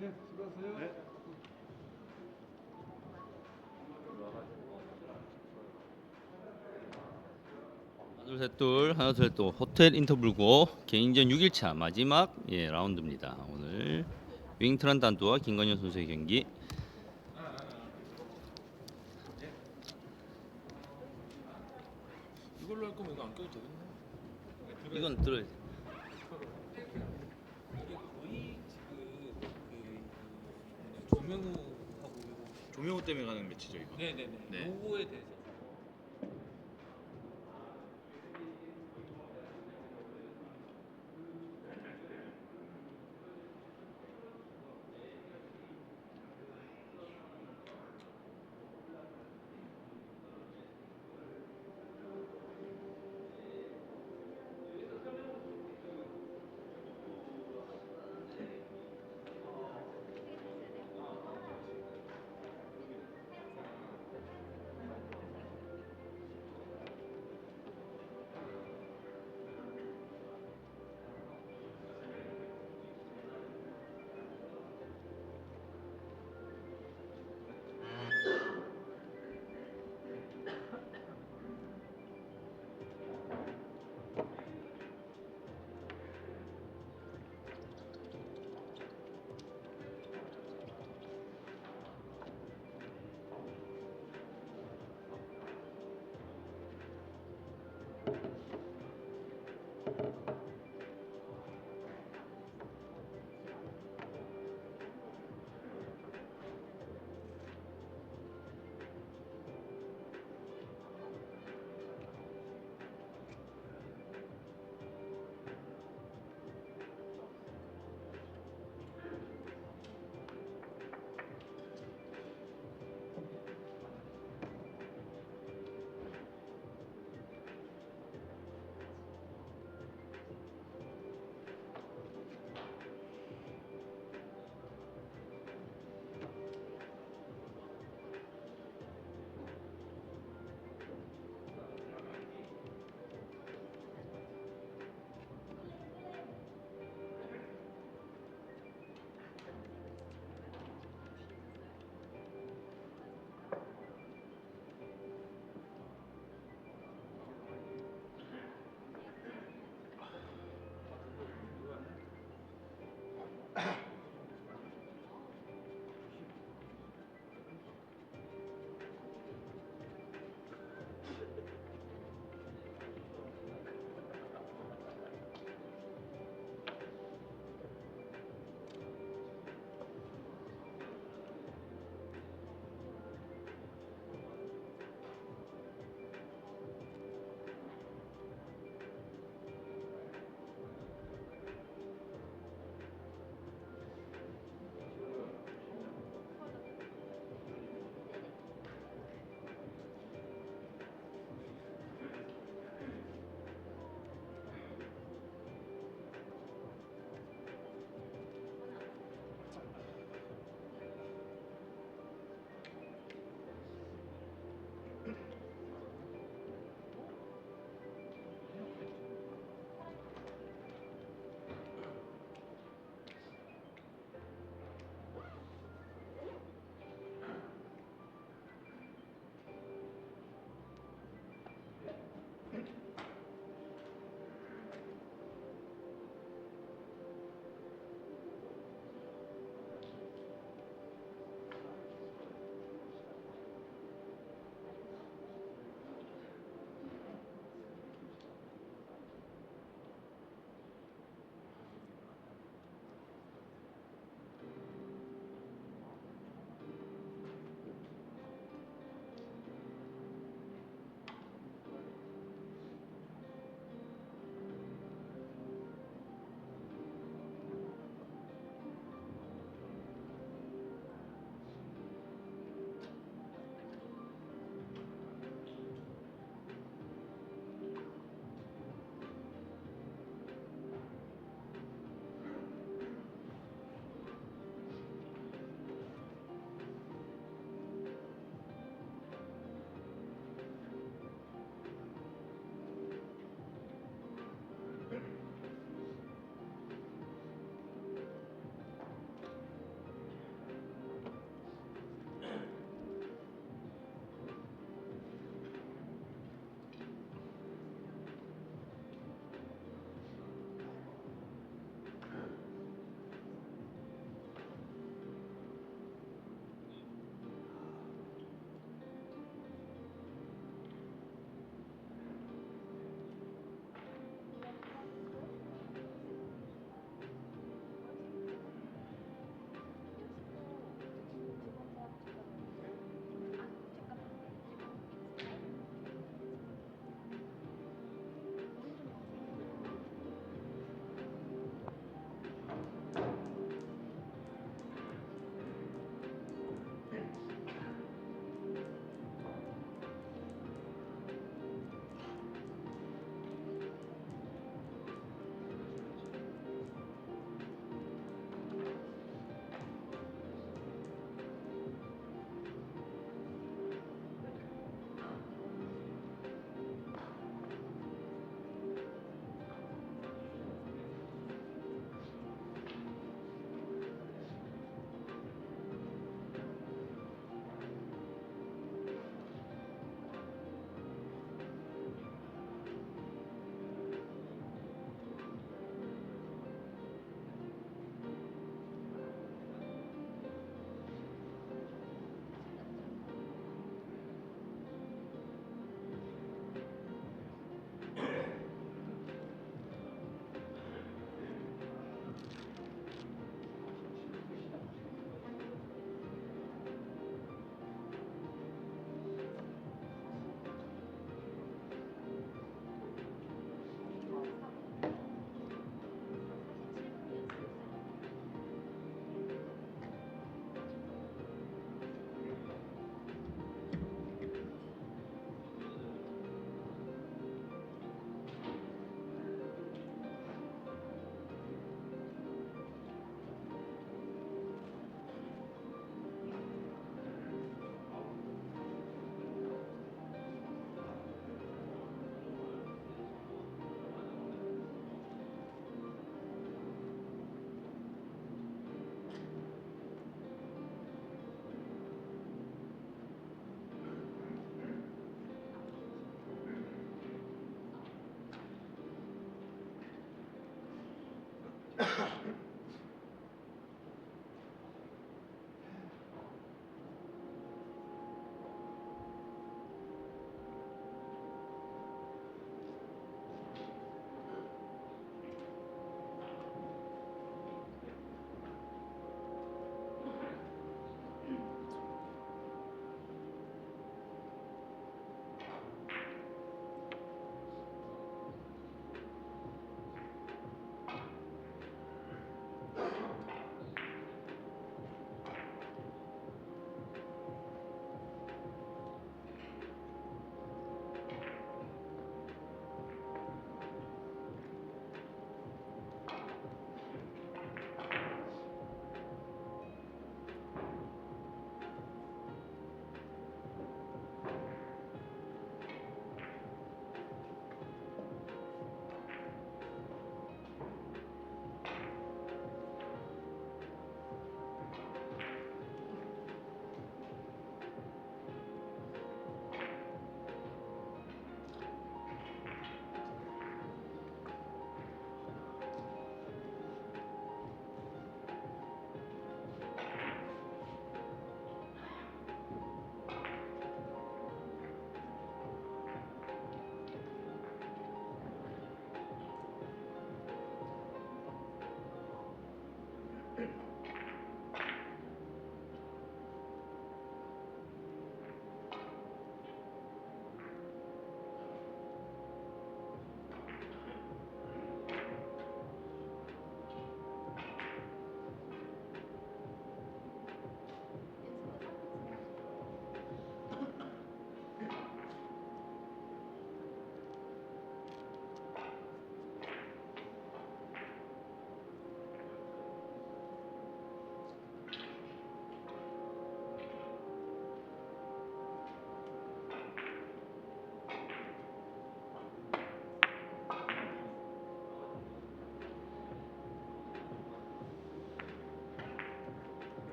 네, 수고하세요. 네. 둘, 셋, 둘, 하나, 둘, 셋, 또 호텔 인터뷰고 개인전 6일차 마지막 라운드입니다. 오늘 윙트란 단두와 김건현 선수의 경기. 이걸로 할 거면 이거 안 껴도 되겠네. 이건 들어야 돼. 이게 거의 지금 그 조명우하고 조명호 때문에 가는 매치죠 이거. 네네네. 네. 요거에 대해서.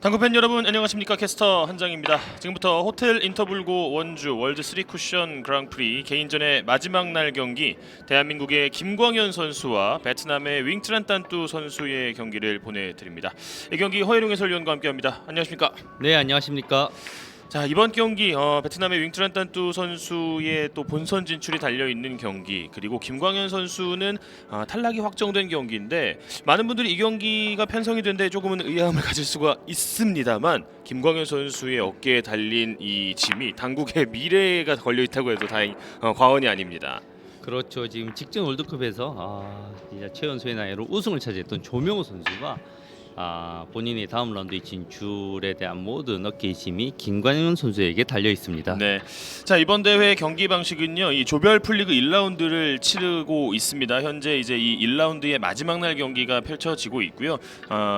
당구팬 여러분 안녕하십니까. 캐스터 한장입니다. 지금부터 호텔 인터블고 원주 월드 3쿠션 그랑프리 개인전의 마지막 날 경기, 대한민국의 김광현 선수와 베트남의 윙트란 딴뚜 선수의 경기를 보내드립니다. 이 경기 허예룡 해설위원과 함께합니다. 안녕하십니까. 네, 안녕하십니까. 자, 이번 경기 베트남의 윙트란 딴뚜 선수의 또 본선 진출이 달려 있는 경기, 그리고 김광현 선수는 탈락이 확정된 경기인데, 많은 분들이 이 경기가 편성이 된 데 조금은 의아함을 가질 수가 있습니다만, 김광현 선수의 어깨에 달린 이 짐이 당국의 미래가 걸려 있다고 해도 과언이 아닙니다. 그렇죠. 지금 직전 월드컵에서 진짜 최연소의 나이로 우승을 차지했던 조명호 선수가 본인의 다음 라운드 진출에 대한 모든 어깨의 힘이 김광현 선수에게 달려 있습니다. 네. 자, 이번 대회 경기 방식은요, 이 조별 풀리그 1라운드를 치르고 있습니다. 현재 이제 이 1라운드의 마지막 날 경기가 펼쳐지고 있고요.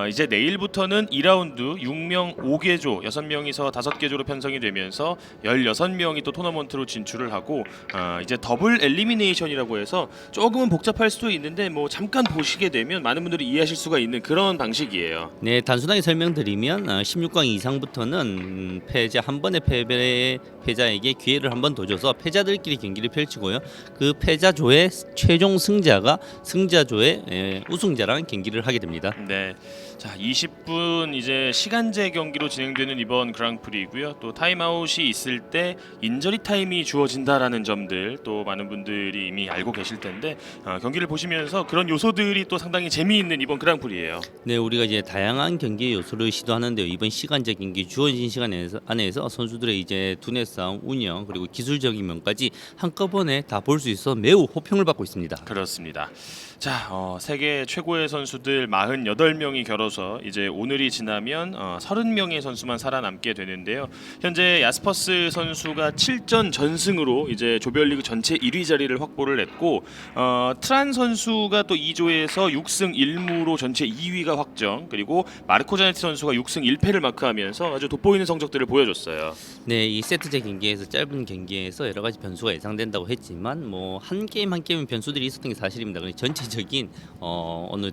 이제 내일부터는 2라운드 6명 5개조, 6명이서 5개조로 편성이 되면서 16명이 또 토너먼트로 진출을 하고, 이제 더블 엘리미네이션이라고 해서 조금은 복잡할 수도 있는데 뭐 잠깐 보시게 되면 많은 분들이 이해하실 수가 있는 그런 방식이에요. 네, 단순하게 설명드리면 16강 이상부터는 패자 한 번의 패자에게 기회를 한 번 더 줘서 패자들끼리 경기를 펼치고요. 그 패자조의 최종 승자조의 우승자랑 경기를 하게 됩니다. 네. 자, 20분 이제 시간제 경기로 진행되는 이번 그랑프리이고요. 또 타임아웃이 있을 때 인저리 타임이 주어진다라는 점들 또 많은 분들이 이미 알고 계실 텐데, 경기를 보시면서 그런 요소들이 또 상당히 재미있는 이번 그랑프리예요. 네, 우리가 이제 다양한 경기 요소를 시도하는데요. 이번 시간제 경기 주어진 시간 안에서 선수들의 이제 두뇌 싸움, 운영, 그리고 기술적인 면까지 한꺼번에 다 볼 수 있어 매우 호평을 받고 있습니다. 그렇습니다. 자, 세계 최고의 선수들 48명이 겨뤄서 이제 오늘이 지나면 30명의 선수만 살아남게 되는데요. 현재 야스퍼스 선수가 7전 전승으로 이제 조별리그 전체 1위 자리를 확보를 했고, 트란 선수가 또 2조에서 6승 1무로 전체 2위가 확정, 그리고 마르코 자네티 선수가 6승 1패를 마크하면서 아주 돋보이는 성적들을 보여줬어요. 네, 이 세트제 경기에서 짧은 경기에서 여러 가지 변수가 예상된다고 했지만 뭐 한 게임 한 게임 변수들이 있었던 게 사실입니다. 그런데 전체적인 오늘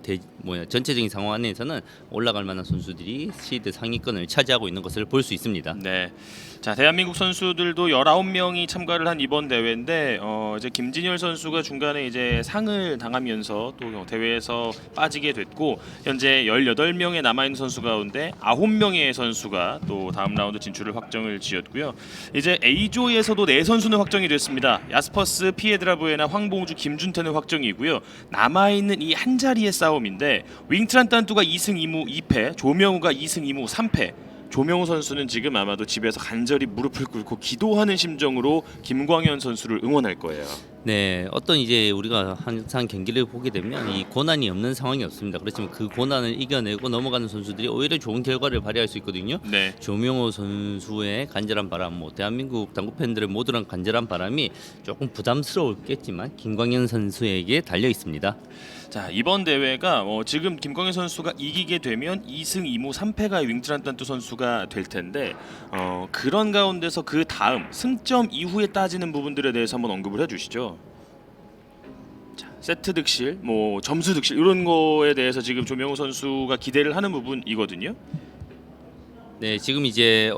전체적인 상황 안에서는 올라갈 만한 선수들이 시드 상위권을 차지하고 있는 것을 볼 수 있습니다. 네. 자, 대한민국 선수들도 19명이 참가를 한 이번 대회인데, 이제 김진열 선수가 중간에 이제 상을 당하면서 또 대회에서 빠지게 됐고, 현재 18명의 남아 있는 선수 가운데 9명의 선수가 또 다음 라운드 진출을 확정을 지었고요. 이제 A조에서도 4선수는 확정이 됐습니다. 야스퍼스, 피에드라부에나, 황봉주, 김준태는 확정이고요. 남아 있는 이 한 자리의 싸움인데, 윙트란 딴뚜가 2승 2무 2패, 조명우가 2승 2무 3패. 조명우 선수는 지금 아마도 집에서 간절히 무릎을 꿇고 기도하는 심정으로 김광현 선수를 응원할 거예요. 네, 어떤 이제 우리가 항상 경기를 보게 되면 이 고난이 없는 상황이 없습니다. 그렇지만 그 고난을 이겨내고 넘어가는 선수들이 오히려 좋은 결과를 발휘할 수 있거든요. 네. 조명호 선수의 간절한 바람, 대한민국 당구 팬들의 모두랑 간절한 바람이 조금 부담스러웠겠지만 김광현 선수에게 달려 있습니다. 자, 이번 대회가 지금 김광현 선수가 이기게 되면 2승 2무 3패가 윙트란 딴뚜 선수가 될 텐데, 그런 가운데서 그 다음 승점 이후에 따지는 부분들에 대해서 한번 언급을 해주시죠. 자, 세트 득실, 점수 득실 이런 거에 대해서 지금 조명호 선수가 기대를 하는 부분이거든요. 네, 지금 이제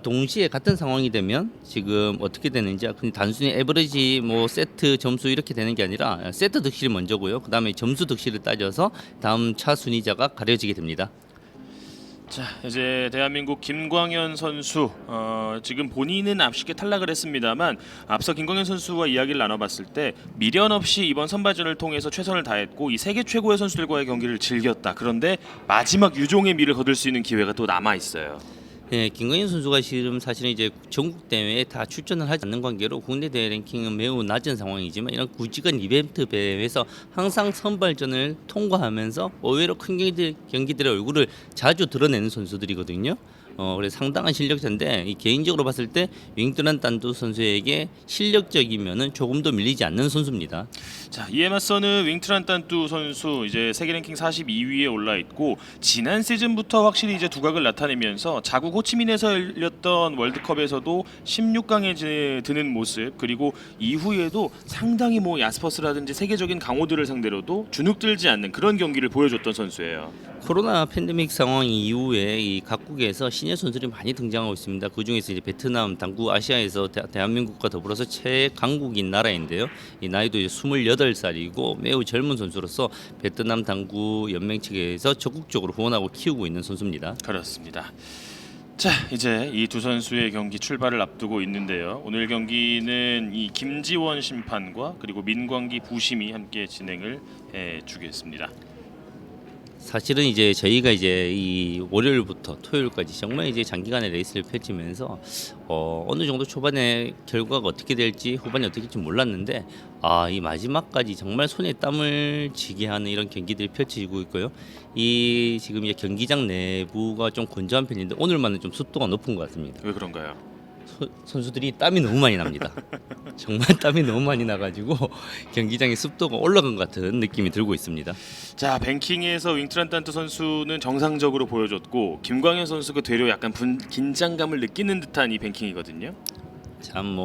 동시에 같은 상황이 되면 지금 어떻게 되는지, 그냥 단순히 에버리지 세트 점수 이렇게 되는 게 아니라 세트 득실이 먼저고요. 그다음에 점수 득실을 따져서 다음 차 순위자가 가려지게 됩니다. 자, 이제 대한민국 김광현 선수, 지금 본인은 아쉽게 탈락을 했습니다만, 앞서 김광현 선수와 이야기를 나눠봤을 때 미련 없이 이번 선발전을 통해서 최선을 다했고 이 세계 최고의 선수들과의 경기를 즐겼다. 그런데 마지막 유종의 미를 거둘 수 있는 기회가 또 남아 있어요. 네, 김광현 선수가 지금 사실은 이제 전국 대회에 다 출전을 하지 않는 관계로 국내 대회 랭킹은 매우 낮은 상황이지만, 이런 굵직한 이벤트 대회에서 항상 선발전을 통과하면서 의외로 큰 경기들의 얼굴을 자주 드러내는 선수들이거든요. 그래서 상당한 실력자인데 이 개인적으로 봤을 때 윙트란 단두 선수에게 실력적이면은 조금 더 밀리지 않는 선수입니다. 자, 이에 맞서는 윙트란 딴뚜 선수 이제 세계 랭킹 42위에 올라 있고 지난 시즌부터 확실히 이제 두각을 나타내면서 자국 호치민에서 열렸던 월드컵에서도 16강에 드는 모습, 그리고 이후에도 상당히 뭐 야스퍼스라든지 세계적인 강호들을 상대로도 주눅들지 않는 그런 경기를 보여줬던 선수예요. 코로나 팬데믹 상황 이후에 이 각국에서 신예 선수들이 많이 등장하고 있습니다. 그 중에서 이제 베트남, 당구 아시아에서 대한민국과 더불어서 최강국인 나라인데요. 이 나이도 이제 28살이고 매우 젊은 선수로서 베트남 당구 연맹 측에서 적극적으로 후원하고 키우고 있는 선수입니다. 그렇습니다. 자, 이제 이 두 선수의 경기 출발을 앞두고 있는데요. 오늘 경기는 이 김지원 심판과 그리고 민광기 부심이 함께 진행을 해주겠습니다. 사실은 이제 저희가 이제 이 월요일부터 토요일까지 정말 이제 장기간의 레이스를 펼치면서 어느 정도 초반에 결과가 어떻게 될지 후반에 어떻게 될지 몰랐는데 이 마지막까지 정말 손에 땀을 쥐게 하는 이런 경기들이 펼쳐지고 있고요. 이 지금 이제 경기장 내부가 좀 건조한 편인데 오늘만은 좀 습도가 높은 것 같습니다. 왜 그런가요? 선수들이 땀이 너무 많이 납니다. 정말 땀이 너무 많이 나가지고 경기장의 습도가 올라간 것 같은 느낌이 들고 있습니다. 자, 뱅킹에서 윙트란 딴뚜 선수는 정상적으로 보여줬고 김광현 선수가 되려 약간 긴장감을 느끼는 듯한 이 뱅킹이거든요. 참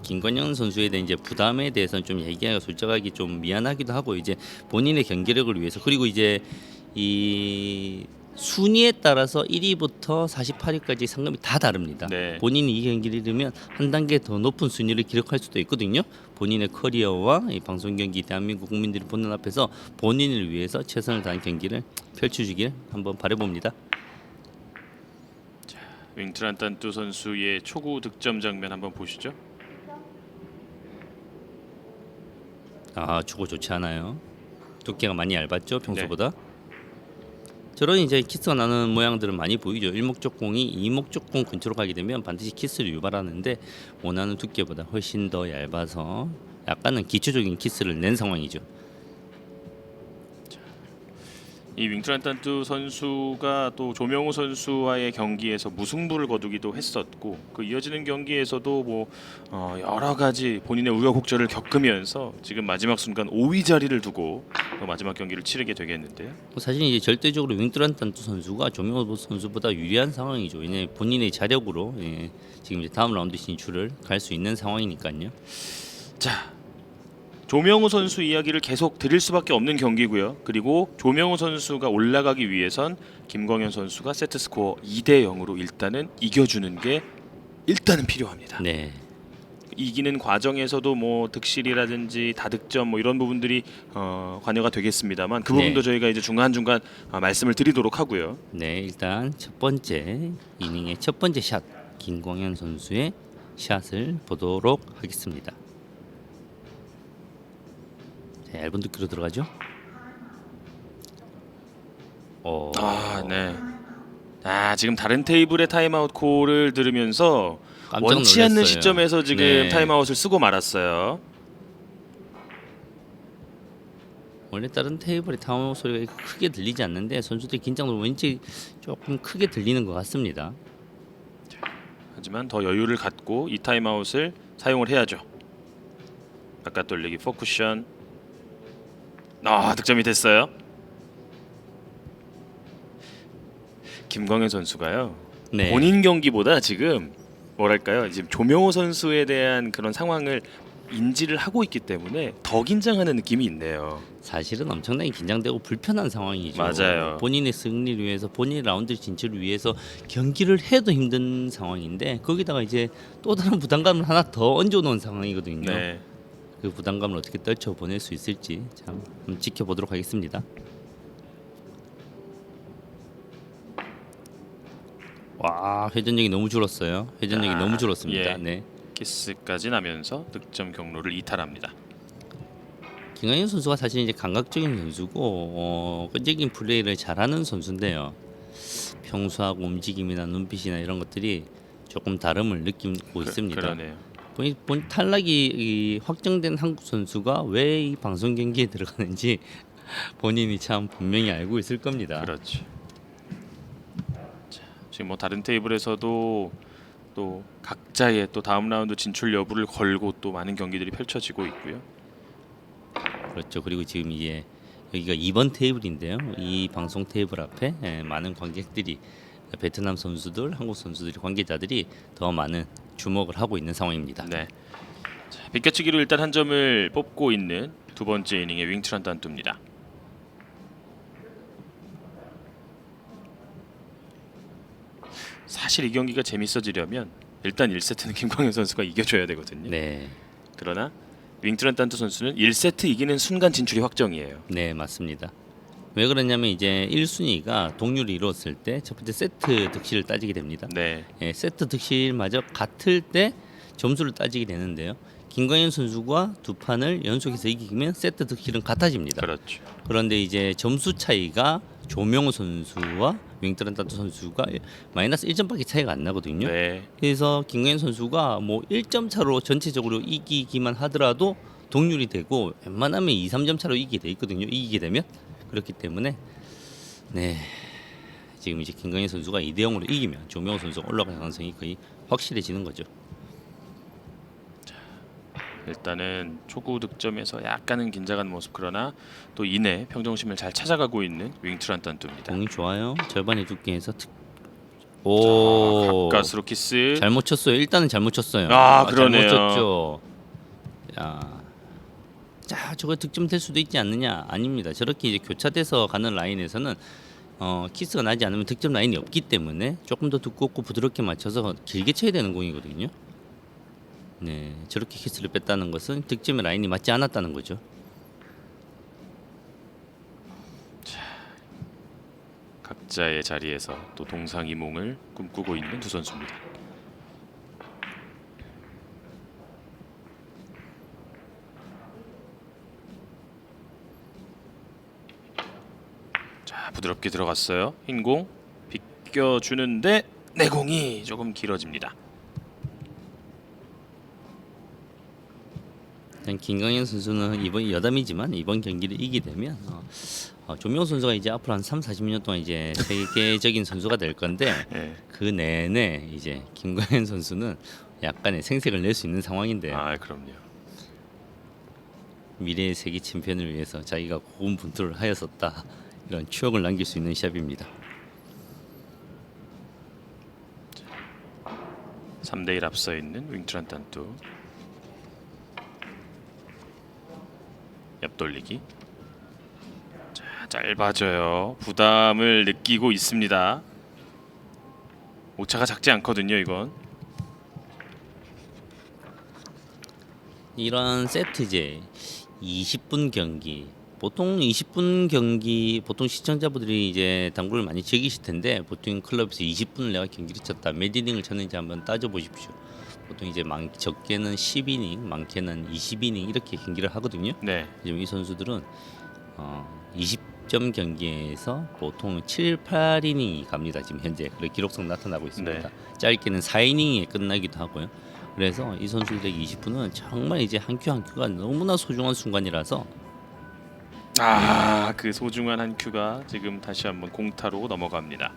김건영 선수에 대한 이제 부담에 대해서는 좀 얘기하기가 솔직하게 좀 미안하기도 하고 이제 본인의 경기력을 위해서 그리고 이제 이 순위에 따라서 1위부터 48위까지 상금이 다 다릅니다. 네. 본인이 이 경기를 이르면 한 단계 더 높은 순위를 기록할 수도 있거든요. 본인의 커리어와 이 방송 경기 대한민국 국민들이 보는 앞에서 본인을 위해서 최선을 다한 경기를 펼쳐주길 한번 바라봅니다. 윙트란 딴뚜 선수의 초구 득점 장면 한번 보시죠. 초고 좋지 않아요. 두께가 많이 얇았죠 평소보다. 저런 이제 키스가 나는 모양들은 많이 보이죠. 일목적공이 이목적공 근처로 가게 되면 반드시 키스를 유발하는데 원하는 두께보다 훨씬 더 얇아서 약간은 기초적인 키스를 낸 상황이죠. 이 윙트란 딴뚜 선수가 또 조명호 선수와의 경기에서 무승부를 거두기도 했었고 그 이어지는 경기에서도 뭐 여러 가지 본인의 우여곡절을 겪으면서 지금 마지막 순간 5위 자리를 두고 마지막 경기를 치르게 되겠는데요. 사실 이제 절대적으로 윙트란 딴뚜 선수가 조명호 선수보다 유리한 상황이죠. 왜냐하면 본인의 자력으로 지금 이제 다음 라운드 진출을 갈 수 있는 상황이니까요. 자, 조명호 선수 이야기를 계속 드릴 수밖에 없는 경기고요. 그리고 조명호 선수가 올라가기 위해선 김광현 선수가 세트 스코어 2대 0으로 일단은 이겨주는 게 일단은 필요합니다. 네. 이기는 과정에서도 뭐 득실이라든지 다득점 뭐 이런 부분들이 관여가 되겠습니다만 그 부분도 저희가 이제 중간중간 말씀을 드리도록 하고요. 네, 일단 첫 번째 이닝의 첫 번째 샷 김광현 선수의 샷을 보도록 하겠습니다. 자, 얇은 두께로 들어가죠. 네. 지금 다른 테이블의 타임아웃 콜을 들으면서 깜짝 원치 않는 놀랐어요. 시점에서 지금 네. 타임아웃을 쓰고 말았어요. 원래 다른 테이블의 타임아웃 소리가 크게 들리지 않는데 선수들이 긴장으로 왠지 조금 크게 들리는 것 같습니다. 하지만 더 여유를 갖고 이 타임아웃을 사용을 해야죠. 바깥 돌리기 포쿠션. 득점이 됐어요. 김광현 선수가요. 네. 본인 경기보다 지금 뭐랄까요? 지금 조명호 선수에 대한 그런 상황을 인지를 하고 있기 때문에 더 긴장하는 느낌이 있네요. 사실은 엄청나게 긴장되고 불편한 상황이죠. 맞아요. 본인의 승리를 위해서 본인의 라운드 진출을 위해서 경기를 해도 힘든 상황인데 거기다가 이제 또 다른 부담감을 하나 더 얹어놓은 상황이거든요. 네. 그 부담감을 어떻게 떨쳐보낼 수 있을지 참 한번 지켜보도록 하겠습니다. 와, 회전력이 너무 줄었어요. 회전력이 너무 줄었습니다. 예. 네. 키스까지 나면서 득점 경로를 이탈합니다. 김광현 선수가 사실 이제 감각적인 선수고 끈질긴 플레이를 잘하는 선수인데요. 평소하고 움직임이나 눈빛이나 이런 것들이 조금 다름을 느끼고 있습니다. 그러네요. 본 탈락이 확정된 한국 선수가 왜 이 방송 경기에 들어가는지 본인이 참 분명히 알고 있을 겁니다. 그렇죠. 자, 지금 뭐 다른 테이블에서도 또 각자의 또 다음 라운드 진출 여부를 걸고 또 많은 경기들이 펼쳐지고 있고요. 그렇죠. 그리고 지금 이제 여기가 2번 테이블인데요. 이 방송 테이블 앞에 많은 관객들이 베트남 선수들, 한국 선수들이 관계자들이 더 많은 주목을 하고 있는 상황입니다. 네. 자, 비껴치기로 일단 한 점을 뽑고 있는 두 번째 이닝의 윙트란 단투입니다. 사실 이 경기가 재밌어지려면 일단 1세트는 김광현 선수가 이겨줘야 되거든요. 네, 그러나 윙트란 단투 선수는 1세트 이기는 순간 진출이 확정이에요. 네 맞습니다. 왜 그러냐면 이제 1순위가 동률을 이뤘을 때 첫 번째 세트 득실을 따지게 됩니다. 네. 세트 득실마저 같을 때 점수를 따지게 되는데요. 김광현 선수가 두 판을 연속해서 이기면 세트 득실은 같아집니다. 그렇죠. 그런데 이제 점수 차이가 조명호 선수와 윙트란 단투 선수가 마이너스 1점밖에 차이가 안 나거든요. 네. 그래서 김광현 선수가 뭐 1점 차로 전체적으로 이기기만 하더라도 동률이 되고 웬만하면 2, 3점 차로 이기게 돼 있거든요. 이기게 되면 그렇기 때문에 네 지금 이제 김광현 선수가 2대 0으로 이기면 조명호 선수가 올라갈 가능성이 거의 확실해지는 거죠. 일단은 초구 득점에서 약간은 긴장한 모습 그러나 또 이내 평정심을 잘 찾아가고 있는 윙트란 단투입니다. 공이 좋아요. 절반의 두께에서 오 가까스로 키스. 잘못 쳤어요. 일단은 잘못 쳤어요. 그러네요. 잘못 쳤죠. 자, 저거 득점 될 수도 있지 않느냐? 아닙니다. 저렇게 이제 교차돼서 가는 라인에서는 키스가 나지 않으면 득점 라인이 없기 때문에 조금 더 두껍고 부드럽게 맞춰서 길게 쳐야 되는 공이거든요. 네, 저렇게 키스를 뺐다는 것은 득점의 라인이 맞지 않았다는 거죠. 각자의 자리에서 또 동상이몽을 꿈꾸고 있는 두 선수입니다. 자, 부드럽게 들어갔어요. 흰 공 비껴주는데 내공이 조금 길어집니다. 김광현 선수는 이번 여담이지만 이번 경기를 이기게 되면 조명호 선수가 이제 앞으로 한 3, 40년 동안 이제 세계적인 선수가 될 건데 네. 그 내내 이제 김광현 선수는 약간의 생색을 낼 수 있는 상황인데 그럼요. 미래의 세계 챔피언을 위해서 자기가 고군분투를 하였었다 이런 추억을 남길 수 있는 시합입니다. 3대1 앞서 있는 윙트란 단투. 옆돌리기. 자, 짧아져요. 부담을 느끼고 있습니다. 오차가 작지 않거든요, 이건. 이런 세트제 20분 경기 보통 20분 경기 보통 시청자분들이 이제 당구를 많이 즐기실 텐데 보통 클럽에서 20분을 내가 경기를 쳤다 몇 이닝을 쳤는지 한번 따져 보십시오. 보통 이제 적게는 10이닝 많게는 20이닝 이렇게 경기를 하거든요. 네. 지금 이 선수들은 20점 경기에서 보통 7, 8이닝이 갑니다. 지금 현재 그런 기록상 나타나고 있습니다. 네. 짧게는 4이닝에 끝나기도 하고요. 그래서 이 선수들의 20분은 정말 이제 한 큐 한 큐가 너무나 소중한 순간이라서 그 소중한 한 큐가 지금 다시 한번 공타로 넘어갑니다.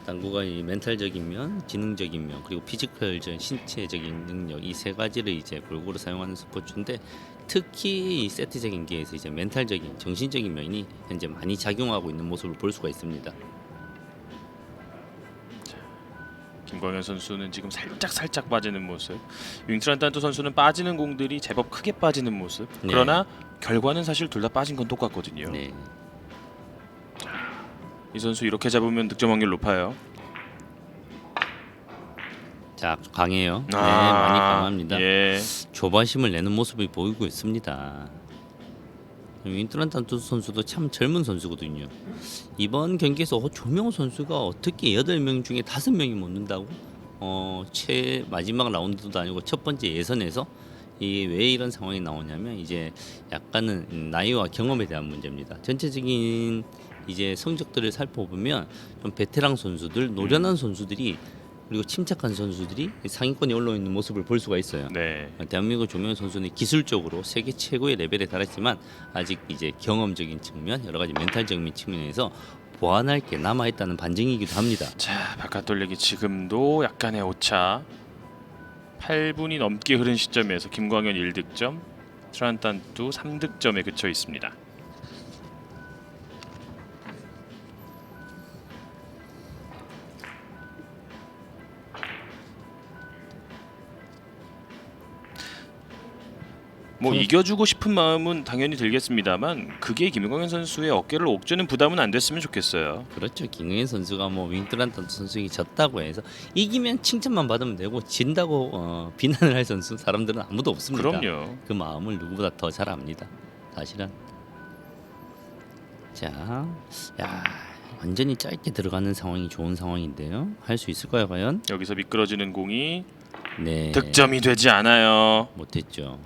당구가 이 멘탈적인 면, 지능적인 면, 그리고 피지컬적 신체적인 능력 이 세 가지를 이제 골고루 사용하는 스포츠인데 특히 이 세트적인 기에서 이제 멘탈적인 정신적인 면이 현재 많이 작용하고 있는 모습을 볼 수가 있습니다. 김광현 선수는 지금 살짝 빠지는 모습. 윙트란 단투 선수는 빠지는 공들이 제법 크게 빠지는 모습. 네. 그러나 결과는 사실 둘 다 빠진 건 똑같거든요. 네. 이 선수 이렇게 잡으면 득점 확률 높아요. 자, 강해요. 네, 많이 강합니다. 예. 조바심을 내는 모습을 보이고 있습니다. 윈트란 단투 선수도 참 젊은 선수거든요. 이번 경기에서 조명호 선수가 어떻게 8명 중에 5명이 못 넣는다고? 마지막 라운드도 아니고 첫 번째 예선에서 이게 왜 이런 상황이 나오냐면 이제 약간은 나이와 경험에 대한 문제입니다. 전체적인 이제 성적들을 살펴보면 좀 베테랑 선수들, 노련한 선수들이 그리고 침착한 선수들이 상위권에 올라 있는 모습을 볼 수가 있어요. 네. 대한민국 조명호 선수는 기술적으로 세계 최고의 레벨에 달했지만 아직 이제 경험적인 측면, 여러 가지 멘탈적인 측면에서 보완할 게 남아 있다는 반증이기도 합니다. 자, 바깥 돌리기 지금도 약간의 오차. 8분이 넘게 흐른 시점에서 김광현 1득점, 트란탄투 3득점에 그쳐 있습니다. 뭐 이겨주고 싶은 마음은 당연히 들겠습니다만 그게 김광현 선수의 어깨를 옥죄는 부담은 안 됐으면 좋겠어요. 그렇죠. 김광현 선수가 뭐 윙트란턴 선수에게 졌다고 해서 이기면 칭찬만 받으면 되고 진다고 비난을 할 선수 사람들은 아무도 없습니다. 그럼요. 그 마음을 누구보다 더 잘 압니다. 사실은. 자, 야 완전히 짧게 들어가는 상황이 좋은 상황인데요. 할 수 있을까요, 과연? 여기서 미끄러지는 공이 네. 득점이 되지 않아요. 못했죠.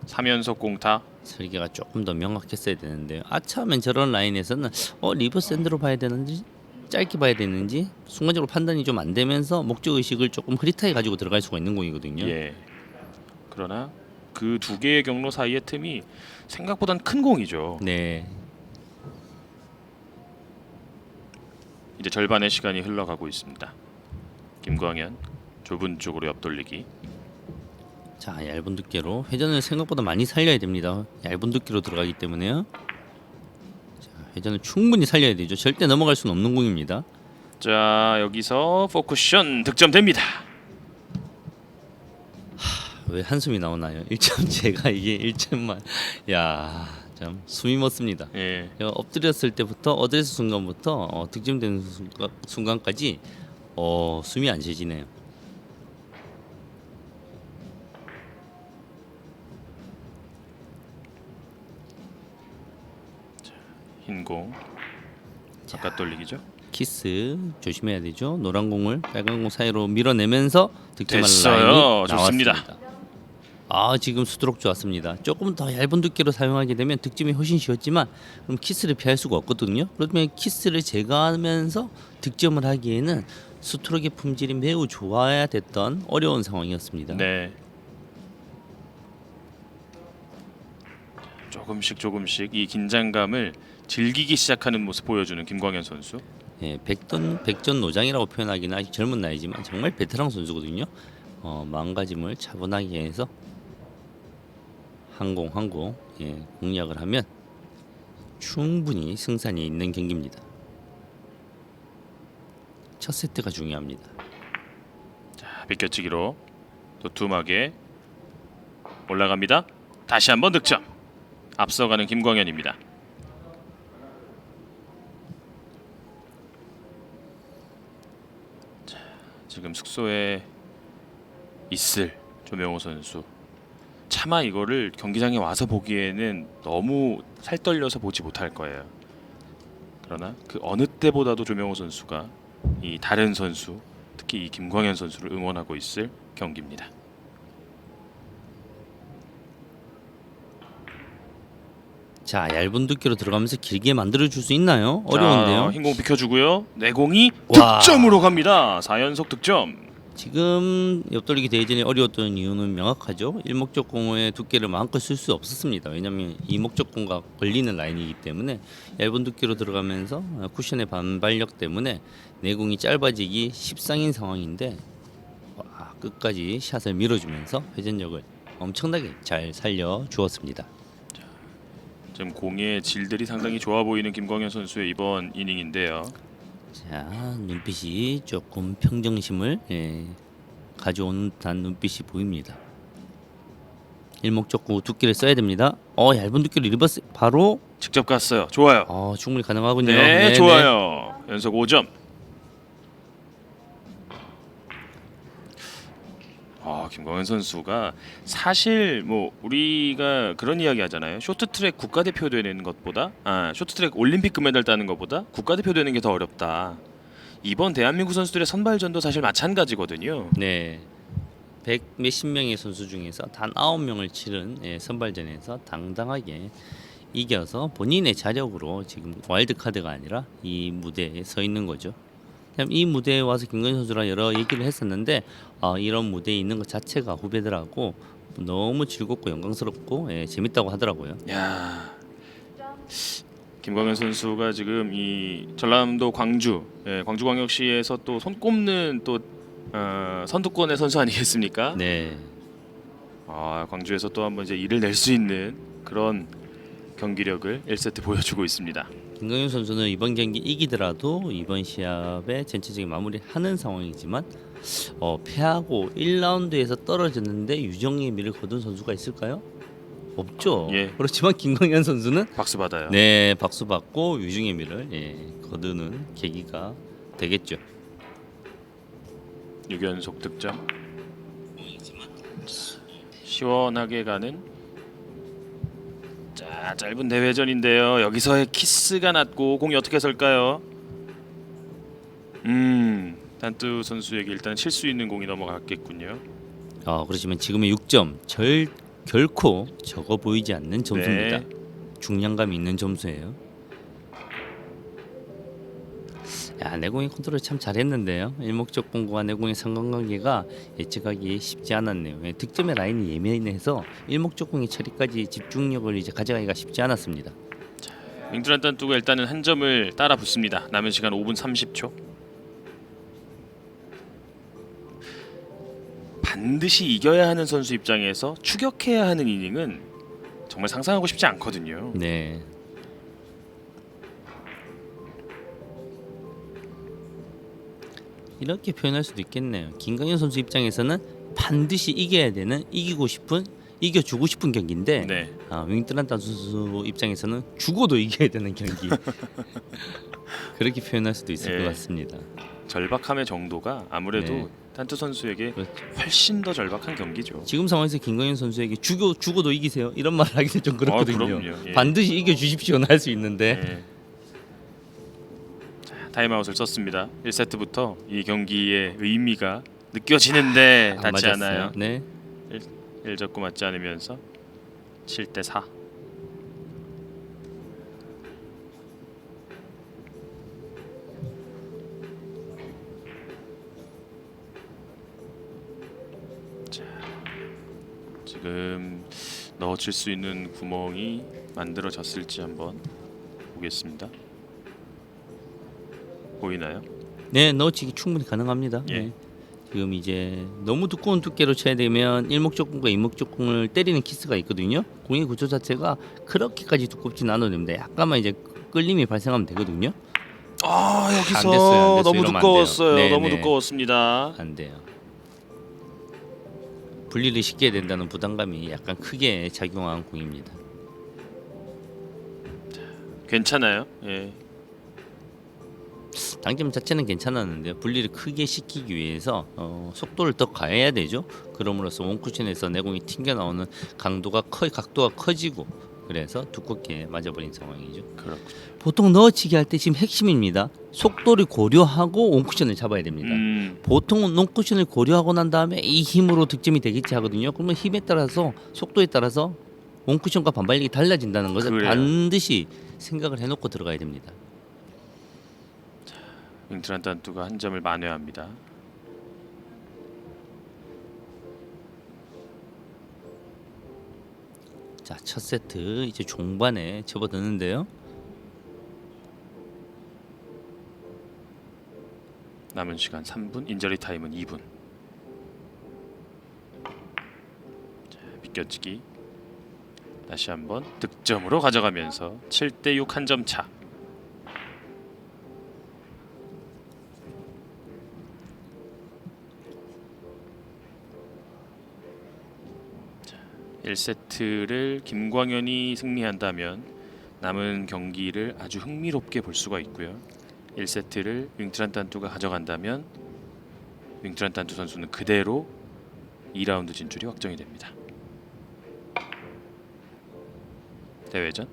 3연속 공타. 설계가 조금 더 명확했어야 되는데요. 아차하면 저런 라인에서는 리버스 핸드로 봐야 되는지 짧게 봐야 되는지 순간적으로 판단이 좀 안 되면서 목적 의식을 조금 흐릿하게 가지고 들어갈 수가 있는 공이거든요. 예. 그러나 그 두 개의 경로 사이의 틈이 생각보단 큰 공이죠. 네. 이제 절반의 시간이 흘러가고 있습니다. 김광현 좁은 쪽으로 옆돌리기. 자, 얇은 두께로 회전을 생각보다 많이 살려야 됩니다. 얇은 두께로 들어가기 때문에요. 자, 회전을 충분히 살려야 되죠. 절대 넘어갈 수는 없는 공입니다. 자, 여기서 포쿠션 득점됩니다. 왜 한숨이 나오나요? 1점 제가 이게 1점만 야, 참 숨이 멎습니다. 예. 엎드렸을 때부터 어드레스 순간부터 득점되는 순간까지 숨이 안 쉬지네요. 흰 공. 바깥 돌리기죠. 키스 조심해야 되죠. 노란 공을 빨간 공 사이로 밀어내면서 득점할 됐어요. 라인이 좋습니다. 나왔습니다. 아, 지금 스트로크 좋았습니다. 조금 더 얇은 두께로 사용하게 되면 득점이 훨씬 쉬웠지만 그럼 키스를 피할 수가 없거든요. 그러면 키스를 제거하면서 득점을 하기에는 스트로크의 품질이 매우 좋아야 됐던 어려운 상황이었습니다. 네. 조금씩 이 긴장감을 즐기기 시작하는 모습 보여주는 김광현 선수. 예, 백전 노장이라고 표현하기는 아직 젊은 나이지만 정말 베테랑 선수거든요. 마음가짐을 차분하게 해서 한 공 공략을 하면 충분히 승산이 있는 경기입니다. 첫 세트가 중요합니다. 자, 비껴치기로 도톰하게 올라갑니다. 다시 한번 득점. 앞서가는 김광현입니다. 자, 지금 숙소에 있을 조명호 선수. 차마 이거를 경기장에 와서 보기에는 너무 살떨려서 보지 못할 거예요. 그러나 그 어느 때보다도 조명호 선수가 이 다른 선수, 특히 이 김광현 선수를 응원하고 있을 경기입니다. 자, 얇은 두께로 들어가면서 길게 만들어 줄 수 있나요? 어려운데요. 흰공 비켜주고요. 내공이 와. 득점으로 갑니다. 4연속 득점. 지금 옆돌리기 대회전이 어려웠던 이유는 명확하죠. 일목적공의 두께를 마음껏 쓸 수 없었습니다. 왜냐하면 이목적공과 걸리는 라인이기 때문에 얇은 두께로 들어가면서 쿠션의 반발력 때문에 내공이 짧아지기 십상인 상황인데 끝까지 샷을 밀어주면서 회전력을 엄청나게 잘 살려주었습니다. 지금 공의 질들이 상당히 좋아 보이는 김광현 선수의 이번 이닝인데요. 자, 눈빛이 조금 평정심을 가져오는 듯한 눈빛이 보입니다. 일목적구 두께를 써야 됩니다. 얇은 두께로 리버스 바로 직접 갔어요. 좋아요. 충분히 가능하군요. 네, 좋아요. 연속 5점. 김광현 선수가 사실 뭐 우리가 그런 이야기 하잖아요. 쇼트트랙 국가대표 되는 것보다 쇼트트랙 올림픽 금메달 따는 것보다 국가대표 되는 게 더 어렵다. 이번 대한민국 선수들의 선발전도 사실 마찬가지거든요. 네. 100 몇십 명의 선수 중에서 단 9명을 치른 선발전에서 당당하게 이겨서 본인의 자력으로 지금 와일드카드가 아니라 이 무대에 서 있는 거죠. 이 무대에 와서 김광현 선수랑 여러 얘기를 했었는데 이런 무대에 있는 것 자체가 후배들하고 너무 즐겁고 영광스럽고 재밌다고 하더라고요. 야, 김광현 선수가 지금 이 전라남도 광주, 광주광역시에서 또 손꼽는 또 선두권의 선수 아니겠습니까? 네. 광주에서 또 한번 이제 일을 낼 수 있는 그런 경기력을 1세트 보여주고 있습니다. 김광현 선수는 이번 경기 이기더라도 이번 시합의 전체적인 마무리하는 상황이지만 패하고 1라운드에서 떨어졌는데 유정의 미를 거둔 선수가 있을까요? 없죠. 예. 그렇지만 김광현 선수는 박수 받아요. 네 박수 받고 유정의 미를 거두는 계기가 되겠죠. 6연속 득점. 시원하게 가는 짧은 대회전인데요. 여기서의 키스가 났고 공이 어떻게 설까요? 단뚜 선수에게 일단 칠 수 있는 공이 넘어갔겠군요. 그렇지만 지금의 6점 결코 적어 보이지 않는 점수입니다. 네. 중량감이 있는 점수예요. 내공의 컨트롤 참 잘했는데요. 일목적공과 내공의 상관관계가 예측하기 쉽지 않았네요. 득점의 라인이 예민해서 일목적공의 처리까지 집중력을 이제 가져가기가 쉽지 않았습니다. 윙트란 단뚜가 일단은 한 점을 따라 붙습니다. 남은 시간 5분 30초. 반드시 이겨야 하는 선수 입장에서 추격해야 하는 이닝은 정말 상상하고 싶지 않거든요. 네. 이렇게 표현할 수도 있겠네요. 김광현 선수 입장에서는 반드시 이겨야 되는 이겨주고 싶은 경기인데 네. 윙트란타 선수 입장에서는 죽어도 이겨야 되는 경기. 그렇게 표현할 수도 있을 예. 것 같습니다. 절박함의 정도가 아무래도 네. 단투 선수에게 그렇죠. 훨씬 더 절박한 경기죠. 지금 상황에서 김광현 선수에게 죽어도 이기세요 이런 말을 하기는 좀 그렇거든요. 그럼요. 예. 반드시 이겨주십시오는 할 수 있는데 네. 자, 타임아웃을 썼습니다. 1세트부터 이 경기의 의미가 느껴지는데 안 닿지 맞았어요. 않아요. 네. 1접구 맞지 않으면서 7대4. 지금 넣어칠 수 있는 구멍이 만들어졌을지 한번 보겠습니다. 보이나요? 네, 넣어치기 충분히 가능합니다. 예. 네. 지금 이제 너무 두꺼운 두께로 쳐야 되면 일목적공과 이목적공을 때리는 키스가 있거든요. 공의 구조 자체가 그렇게까지 두껍진 않아도 됩니다. 약간만 이제 끌림이 발생하면 되거든요. 여기서 안 됐어요. 너무 이러면 안 두꺼웠어요. 돼요. 너무 네네. 두꺼웠습니다. 안 돼요. 분리를 시켜야 된다는 부담감이 약간 크게 작용한 공입니다. 괜찮아요. 예. 당점 자체는 괜찮았는데 분리를 크게 시키기 위해서 속도를 더 가해야 되죠. 그럼으로써 원쿠션에서 내공이 튕겨 나오는 각도가 커지고 그래서 두껍게 맞아버린 상황이죠. 그렇군요. 보통 넣어치기 할 때 지금 핵심입니다. 속도를 고려하고 원쿠션을 잡아야 됩니다. 보통은 원쿠션을 고려하고 난 다음에 이 힘으로 득점이 되겠지 하거든요. 그러면 힘에 따라서 속도에 따라서 원쿠션과 반발력이 달라진다는 것을 그래요. 반드시 생각을 해놓고 들어가야 됩니다. 윙트란 단투가 한 점을 만회합니다. 자, 첫 세트 이제 종반에 접어드는데요. 남은 시간 3분, 인저리 타임은 2분. 자, 비껴치기. 다시 한번 득점으로 가져가면서 7대6 한 점 차. 1세트를 김광현이 승리한다면 남은 경기를 아주 흥미롭게 볼 수가 있고요. 1세트를 윙트란 단투가 가져간다면 윙트란 단투 선수는 그대로 2라운드 진출이 확정이 됩니다. 대회전.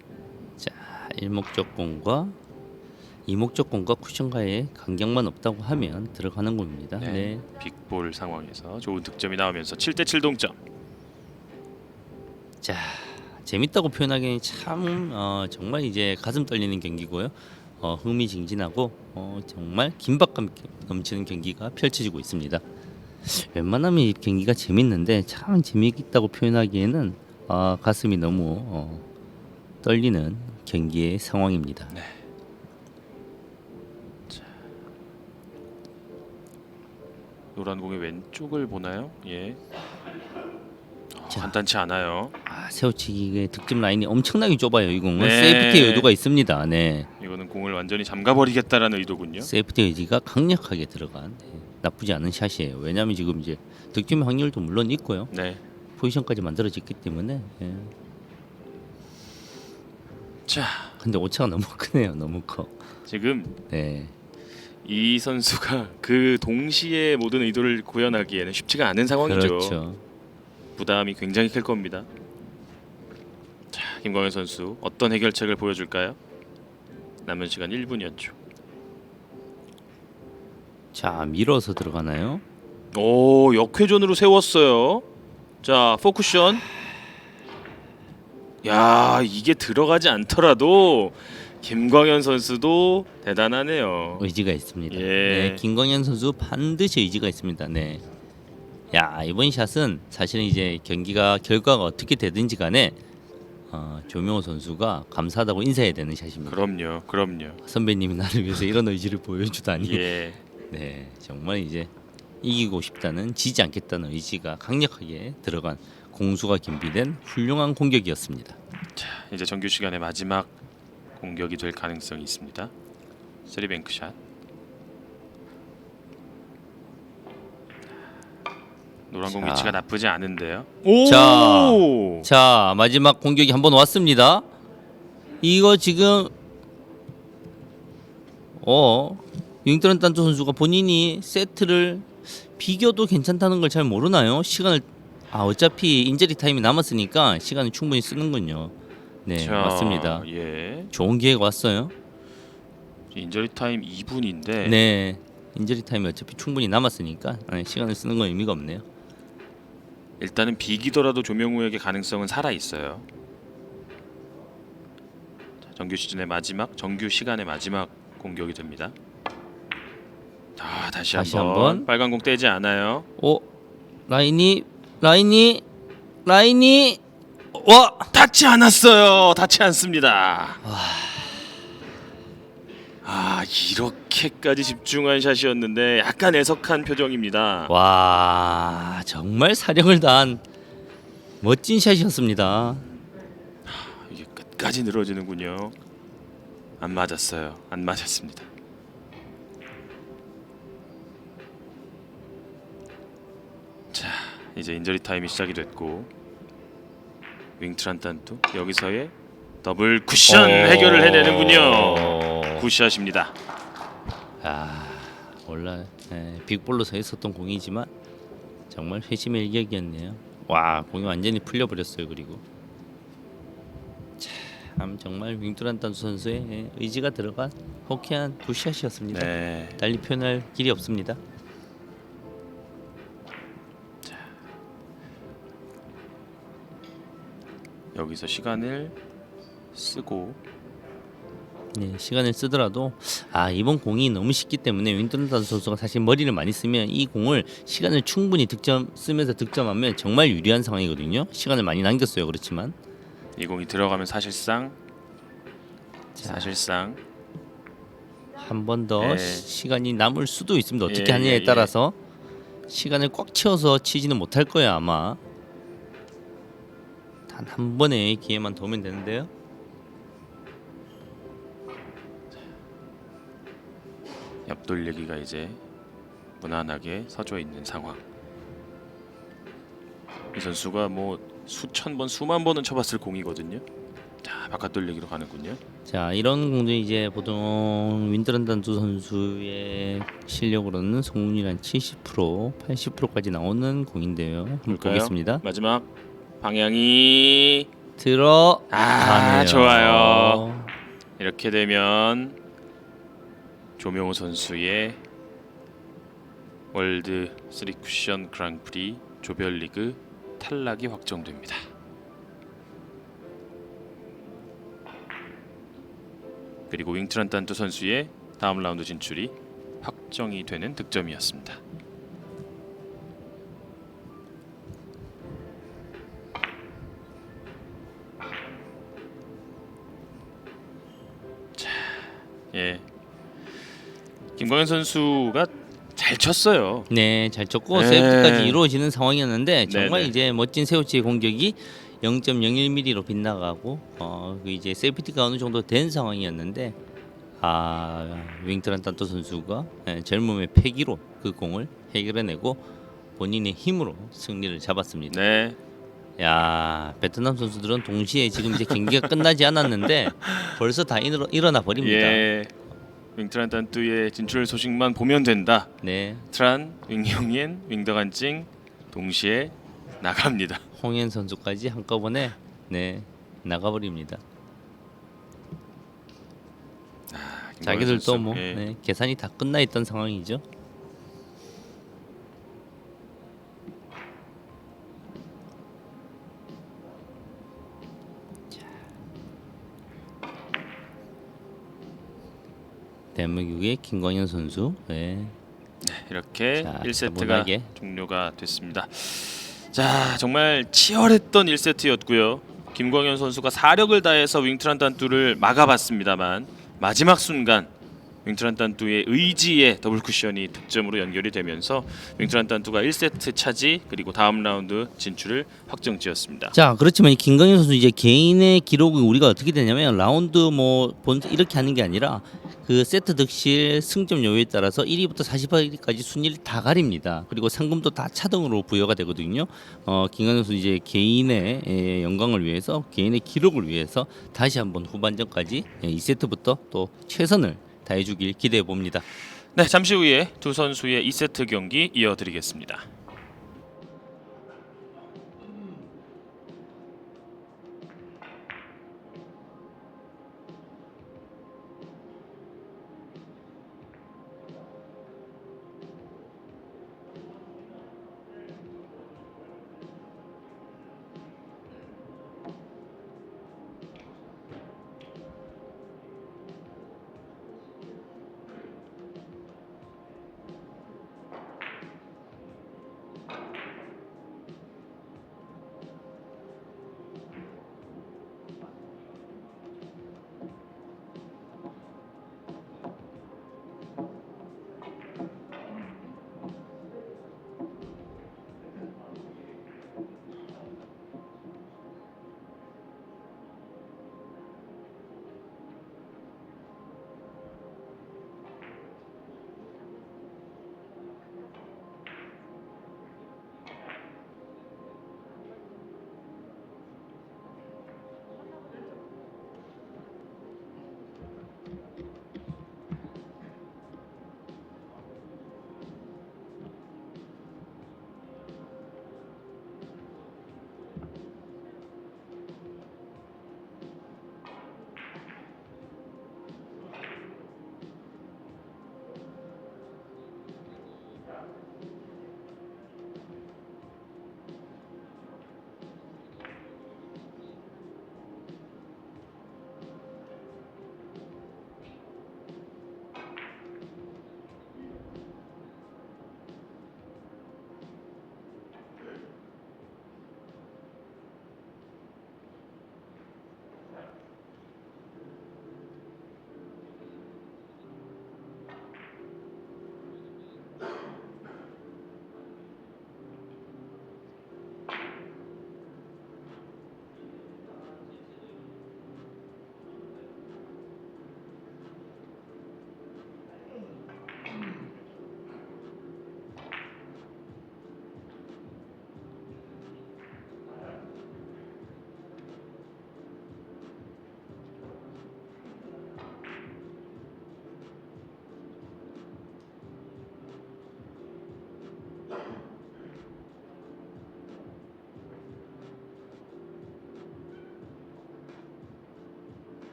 자, 일목적공과 이목적공과 쿠션과의 간격만 없다고 하면 들어가는 겁니다. 네. 빅볼 상황에서 좋은 득점이 나오면서 7대7 동점. 자, 재밌다고 표현하기엔 참 정말 이제 가슴 떨리는 경기고요. 흥미진진하고 정말 긴박감 넘치는 경기가 펼쳐지고 있습니다. 웬만하면 이 경기가 재밌는데 참 재미있다고 표현하기에는 가슴이 너무 떨리는 경기의 상황입니다. 네. 노란 공의 왼쪽을 보나요? 예. 자. 간단치 않아요. 세워치기의 득점 라인이 엄청나게 좁아요. 이 공은 네. 세이프티 의도가 있습니다. 네. 이거는 공을 완전히 잠가버리겠다라는 의도군요. 세이프티 의지가 강력하게 들어간 나쁘지 않은 샷이에요. 왜냐하면 지금 이제 득점 확률도 물론 있고요. 네. 포지션까지 만들어졌기 때문에. 예. 자, 근데 오차가 너무 크네요. 너무 커. 지금 네. 이 선수가 그 동시에 모든 의도를 구현하기에는 쉽지가 않은 상황이죠. 그렇죠. 부담이 굉장히 클 겁니다. 자, 김광현 선수 어떤 해결책을 보여줄까요? 남은 시간 1분 연초. 자, 밀어서 들어가나요? 오, 역회전으로 세웠어요. 자, 포쿠션. 야, 이게 들어가지 않더라도 김광현 선수도 대단하네요. 의지가 있습니다. 예. 네, 김광현 선수 반드시 의지가 있습니다. 네. 야, 이번 샷은 사실은 이제 경기가 결과가 어떻게 되든지 간에 조명호 선수가 감사하다고 인사해야 되는 샷입니다. 그럼요. 선배님이 나를 위해서 이런 의지를 보여주다니. 예. 네, 정말 이제 이기고 싶다는, 지지 않겠다는 의지가 강력하게 들어간 공수가 겸비된 훌륭한 공격이었습니다. 자, 이제 정규 시간의 마지막 공격이 될 가능성이 있습니다. 3뱅크 샷. 노란 공 자. 위치가 나쁘지 않은데요. 자. 오! 자, 마지막 공격이 한번 왔습니다. 이거 지금 윙트런 단투 선수가 본인이 세트를 비교도 괜찮다는 걸 잘 모르나요? 시간을 어차피 인저리 타임이 남았으니까 시간을 충분히 쓰는군요. 네, 자, 맞습니다. 예. 좋은 기회가 왔어요. 인저리 타임 2분인데 네, 인저리 타임이 어차피 충분히 남았으니까 시간을 쓰는 건 의미가 없네요. 일단은 비기더라도 조명우에게 가능성은 살아 있어요. 정규 시즌의 마지막, 정규 시간의 마지막 공격이 됩니다. 다시 다시 한번 한번. 빨간 공 떼지 않아요. 라인이 닿지 않았어요. 닿지 않습니다. 이렇게까지 집중한 샷이었는데 약간 애석한 표정입니다. 와, 정말 사령을 다한 멋진 샷이었습니다. 이게 끝까지 늘어지는군요. 안 맞았어요. 안 맞았습니다. 자, 이제 인저리 타임이 시작이 됐고 윙트란 단투 여기서의 더블 쿠션 해결을 해내는군요. 굿샷입니다. 원래 빅볼로 서 있었던 공이지만 정말 회심의 일격이었네요. 와, 공이 완전히 풀려버렸어요. 그리고 참 정말 윙뚜란 단수 선수의 의지가 들어간 호쾌한 굿샷이었습니다. 네. 달리 표현할 길이 없습니다. 여기서 시간을 쓰고 네, 시간을 쓰더라도 이번 공이 너무 쉽기 때문에 윈트런 선수가 사실 머리를 많이 쓰면 이 공을 시간을 충분히 쓰면서 득점하면 정말 유리한 상황이거든요. 시간을 많이 남겼어요. 그렇지만 이 공이 들어가면 사실상 한 번 더 네. 시간이 남을 수도 있습니다. 어떻게 예, 하느냐에 예, 예. 따라서 시간을 꽉 채워서 치지는 못할 거예요. 아마 단 한 번의 기회만 더 오면 되는데요. 옆돌리기가 이제 무난하게 서져 있는 상황. 이 선수가 뭐 수천 번, 수만 번은 쳐봤을 공이거든요. 자, 바깥 돌리기로 가는군요. 자, 이런 공도 이제 보통 윈드런 단두 선수의 실력으로는 성공률 한 70%, 80%까지 나오는 공인데요. 한번 볼까요? 보겠습니다. 마지막 방향이 들어가네요. 좋아요. 이렇게 되면 조명호 선수의 월드 3쿠션 그랑프리 조별리그 탈락이 확정됩니다. 그리고 윙트란 단투 선수의 다음 라운드 진출이 확정이 되는 득점이었습니다. 김광현 선수가 잘 쳤어요. 네, 잘 쳤고 네. 세이프티까지 이루어지는 상황이었는데 정말 네네. 이제 멋진 세우치의 공격이 0.01mm로 빗나가고 그 이제 세이프티가 어느 정도 된 상황이었는데 윙트란 단토 선수가 젊음의 패기로 그 공을 해결해내고 본인의 힘으로 승리를 잡았습니다. 네. 야, 베트남 선수들은 동시에 지금 이제 경기가 끝나지 않았는데 벌써 다 일어나 버립니다. 예. 윙트란 단뚜의 진출 소식만 보면 된다. 네, 트란, 윙영옌, 윙더간징 동시에 나갑니다. 홍현 선수까지 한꺼번에 나가버립니다. 김광현 자기들도 선수, 뭐 예. 계산이 다 끝나 있던 상황이죠. 대한민국의 김광현 선수. 네. 이렇게 자, 1세트가 차분하게. 종료가 됐습니다. 자, 정말 치열했던 1세트였고요. 김광현 선수가 사력을 다해서 윙트란 단뚜를 막아봤습니다만 마지막 순간 윙트란 단뚜의 의지의 더블 쿠션이 득점으로 연결이 되면서 윙트란 단뚜가 1세트 차지 그리고 다음 라운드 진출을 확정지었습니다. 자, 그렇지만 이 김광현 선수 이제 개인의 기록이 우리가 어떻게 되냐면 라운드 이렇게 하는 게 아니라 그 세트 득실 승점 여유에 따라서 1위부터 48위까지 순위를 다 가립니다. 그리고 상금도 다 차등으로 부여가 되거든요. 김광현 선수 이제 개인의 영광을 위해서 개인의 기록을 위해서 다시 한번 후반전까지 2세트부터 또 최선을 다해주길 기대해 봅니다. 네, 잠시 후에 두 선수의 2세트 경기 이어드리겠습니다.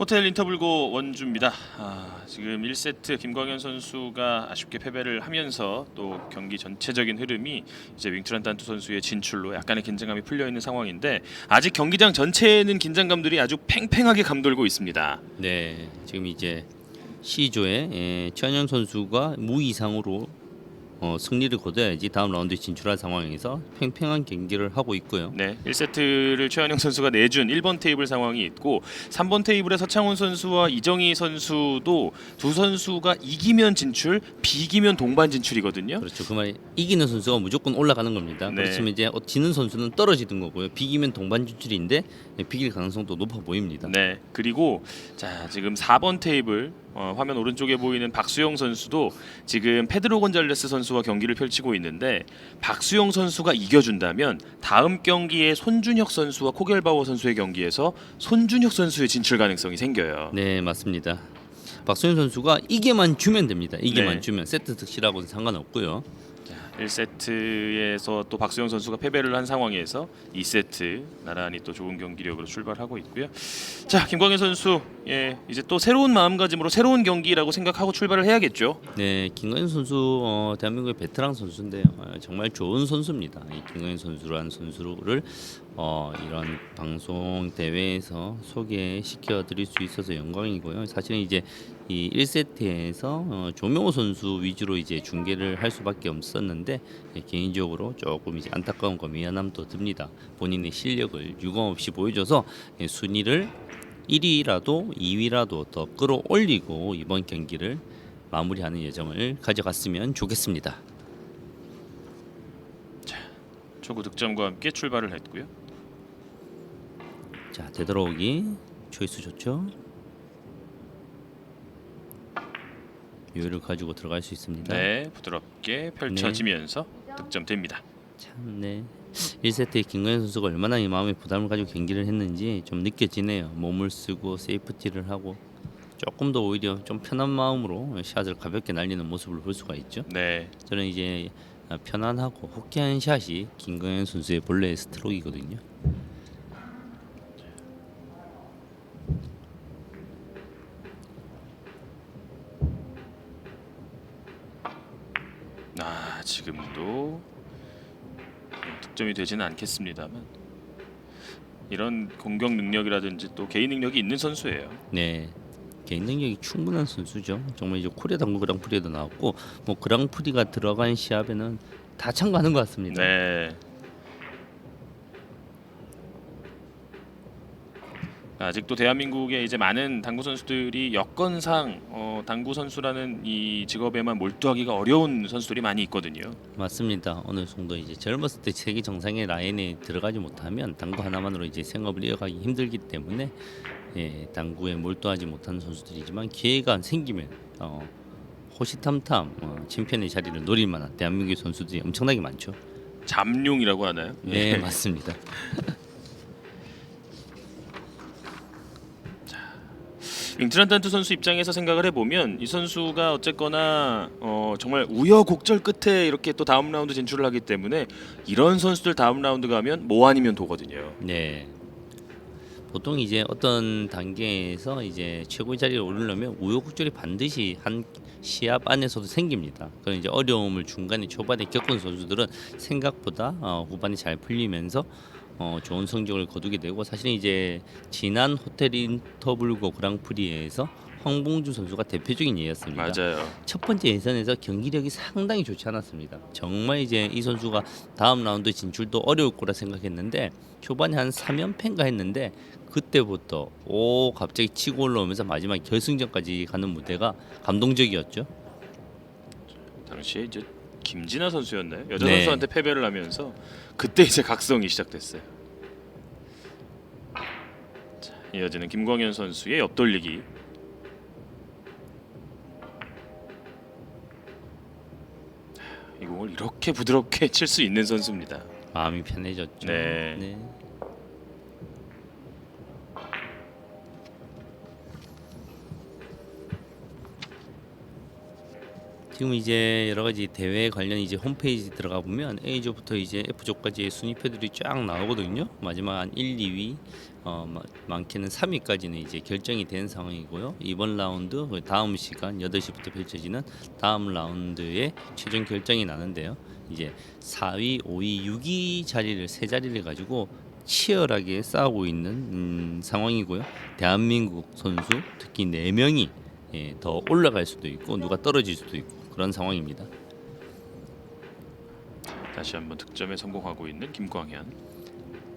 호텔 인터블고 원주입니다. 지금 1세트 김광현 선수가 아쉽게 패배를 하면서 또 경기 전체적인 흐름이 이제 윙트란 단투 선수의 진출로 약간의 긴장감이 풀려 있는 상황인데 아직 경기장 전체에는 긴장감들이 아주 팽팽하게 감돌고 있습니다. 네, 지금 이제 C조에 최현영 선수가 무 이상으로 승리를 거둬야지 다음 라운드에 진출할 상황에서 팽팽한 경기를 하고 있고요. 네, 1세트를 최현영 선수가 내준 1번 테이블 상황이 있고 3번 테이블에 서창훈 선수와 이정희 선수도 두 선수가 이기면 진출, 비기면 동반 진출이거든요. 그렇죠. 그 말이 이기는 선수가 무조건 올라가는 겁니다. 네. 그렇지만 이제 지는 선수는 떨어지는 거고요. 비기면 동반 진출인데 비길 가능성도 높아 보입니다. 네, 그리고 자 지금 4번 테이블 화면 오른쪽에 보이는 박수영 선수도 지금 페드로 곤잘레스 선수와 경기를 펼치고 있는데 박수영 선수가 이겨준다면 다음 경기에 손준혁 선수와 코겔바워 선수의 경기에서 손준혁 선수의 진출 가능성이 생겨요. 네, 맞습니다. 박소연 선수가 이게만 주면 됩니다. 이게만 네. 주면 세트 득실하고는 상관없고요. 1세트에서 또 박수영 선수가 패배를 한 상황에서 2세트 나란히 또 좋은 경기력으로 출발하고 있고요. 자, 김광현 선수 이제 또 새로운 마음가짐으로 새로운 경기라고 생각하고 출발을 해야겠죠. 네, 김광현 선수 대한민국의 베테랑 선수인데요. 정말 좋은 선수입니다. 이 김광현 선수라는 선수를 이런 방송 대회에서 소개시켜 드릴 수 있어서 영광이고요. 사실은 이제 이 1세트에서 조명호 선수 위주로 이제 중계를 할 수밖에 없었는데 개인적으로 조금 이제 안타까움과 미안함도 듭니다. 본인의 실력을 유감없이 보여줘서 순위를 1위라도 2위라도 더 끌어올리고 이번 경기를 마무리하는 예정을 가져갔으면 좋겠습니다. 초구 득점과 함께 출발을 했고요. 자, 되돌아오기 초이스 좋죠. 여유를 가지고 들어갈 수 있습니다. 네, 부드럽게 펼쳐지면서 득점됩니다. 참, 네. 1세트에 김광현 선수가 얼마나 이 마음의 부담을 가지고 경기를 했는지 좀 느껴지네요. 몸을 쓰고 세이프티를 하고 조금 더 오히려 좀 편한 마음으로 샷을 가볍게 날리는 모습을 볼 수가 있죠. 네, 저는 이제 편안하고 호쾌한 샷이 김광현 선수의 본래의 스트로크이거든요. 지금도 득점이 되지는 않겠습니다만 이런 공격 능력이라든지 또 개인 능력이 있는 선수예요. 네. 개인 능력이 충분한 선수죠. 정말 이제 코리아 당구 그랑프리에도 나왔고 뭐 그랑프리가 들어간 시합에는 다 참가하는 것 같습니다. 네. 아직도 대한민국에 이제 많은 당구 선수들이 여건상 당구 선수라는 이 직업에만 몰두하기가 어려운 선수들이 많이 있거든요. 맞습니다. 어느 정도 이제 젊었을 때 세계 정상의 라인에 들어가지 못하면 당구 하나만으로 이제 생업을 이어가기 힘들기 때문에 당구에 몰두하지 못하는 선수들이지만 기회가 생기면 호시탐탐 챔피언의 자리를 노릴 만한 대한민국의 선수들이 엄청나게 많죠. 잠룡이라고 하나요? 네, 맞습니다. 윙트란 단투 선수 입장에서 생각을 해보면 이 선수가 어쨌거나 정말 우여곡절 끝에 이렇게 또 다음 라운드 진출을 하기 때문에 이런 선수들 다음 라운드 가면 뭐 아니면 도거든요. 네. 보통 이제 어떤 단계에서 이제 최고의 자리에 오르려면 우여곡절이 반드시 한 시합 안에서도 생깁니다. 그런 이제 어려움을 중간에 초반에 겪은 선수들은 생각보다 후반이 잘 풀리면서 좋은 성적을 거두게 되고 사실은 이제 지난 호텔 인터블고 그랑프리에서 황봉주 선수가 대표적인 예였습니다. 맞아요. 첫 번째 예선에서 경기력이 상당히 좋지 않았습니다. 정말 이제 이 선수가 다음 라운드 진출도 어려울 거라 생각했는데 초반에 한 3연패인가 했는데 그때부터 갑자기 치고 올라오면서 마지막 결승전까지 가는 무대가 감동적이었죠. 당시에 이제 김진아 선수였나요? 여자 네. 선수한테 패배를 하면서 그때 이제 각성이 시작됐어요. 자, 이어지는 김광현 선수의 옆돌리기. 이 공을 이렇게 부드럽게 칠 수 있는 선수입니다. 마음이 편해졌죠. 네. 지금 이제 여러 가지 대회 관련 이제 홈페이지 들어가 보면 A조부터 이제 F조까지의 순위표들이 쫙 나오거든요. 마지막 한 1, 2위, 많게는 3위까지는 이제 결정이 된 상황이고요. 이번 라운드 다음 시간 8시부터 펼쳐지는 다음 라운드의 최종 결정이 나는데요. 이제 4위, 5위, 6위 자리를 세 자리를 가지고 치열하게 싸우고 있는 상황이고요. 대한민국 선수 특히 4명이 더 올라갈 수도 있고 누가 떨어질 수도 있고 그런 상황입니다. 다시 한번 득점에 성공하고 있는 김광현.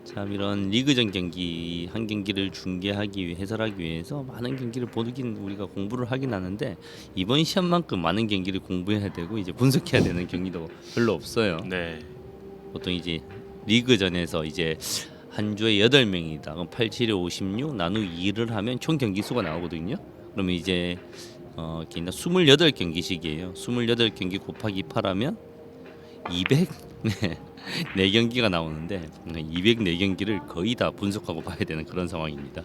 참 이런 리그전 경기 한 경기를 중계하기 위해 해설하기 위해서 많은 경기를 보긴 우리가 공부를 하긴 하는데 이번 시험만큼 많은 경기를 공부해야 되고 이제 분석해야 되는 경기도 별로 없어요. 네. 보통 이제 리그전에서 이제 한 주에 8명이다. 그럼 8, 7에 56 나누 2를 하면 총 경기 수가 나오거든요. 그러면 이제 28경기씩이에요. 28경기 곱하기 8하면 200 네 경기가 나오는데 204경기를 거의 다 분석하고 봐야 되는 그런 상황입니다.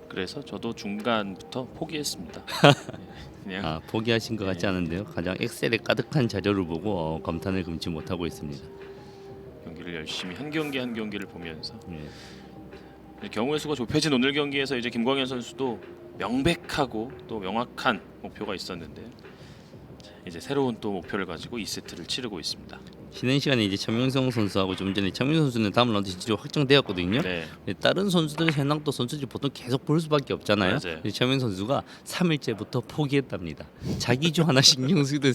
그래서 저도 중간부터 포기했습니다. 그냥 포기하신 것 같지 않은데요. 가장 엑셀에 가득한 자료를 보고 감탄을 금치 못하고 있습니다. 경기를 열심히 한 경기 한 경기를 보면서 예. 경우의 수가 좁혀진 오늘 경기에서 이제 김광현 선수도 명백하고 또 명확한 목표가 있었는데 이제 새로운 또 목표를 가지고 2세트를 치르고 있습니다. 쉬는 시간에 이제 천명성 선수하고 좀 전에 천명성 선수는 다음 라운드 진출이 확정되었거든요. 네. 다른 선수들 현황 또 선수들이 보통 계속 볼 수밖에 없잖아요. 맞아요. 천명 선수가 3일째부터 포기했답니다. 자기 조 하나 신경 쓰기도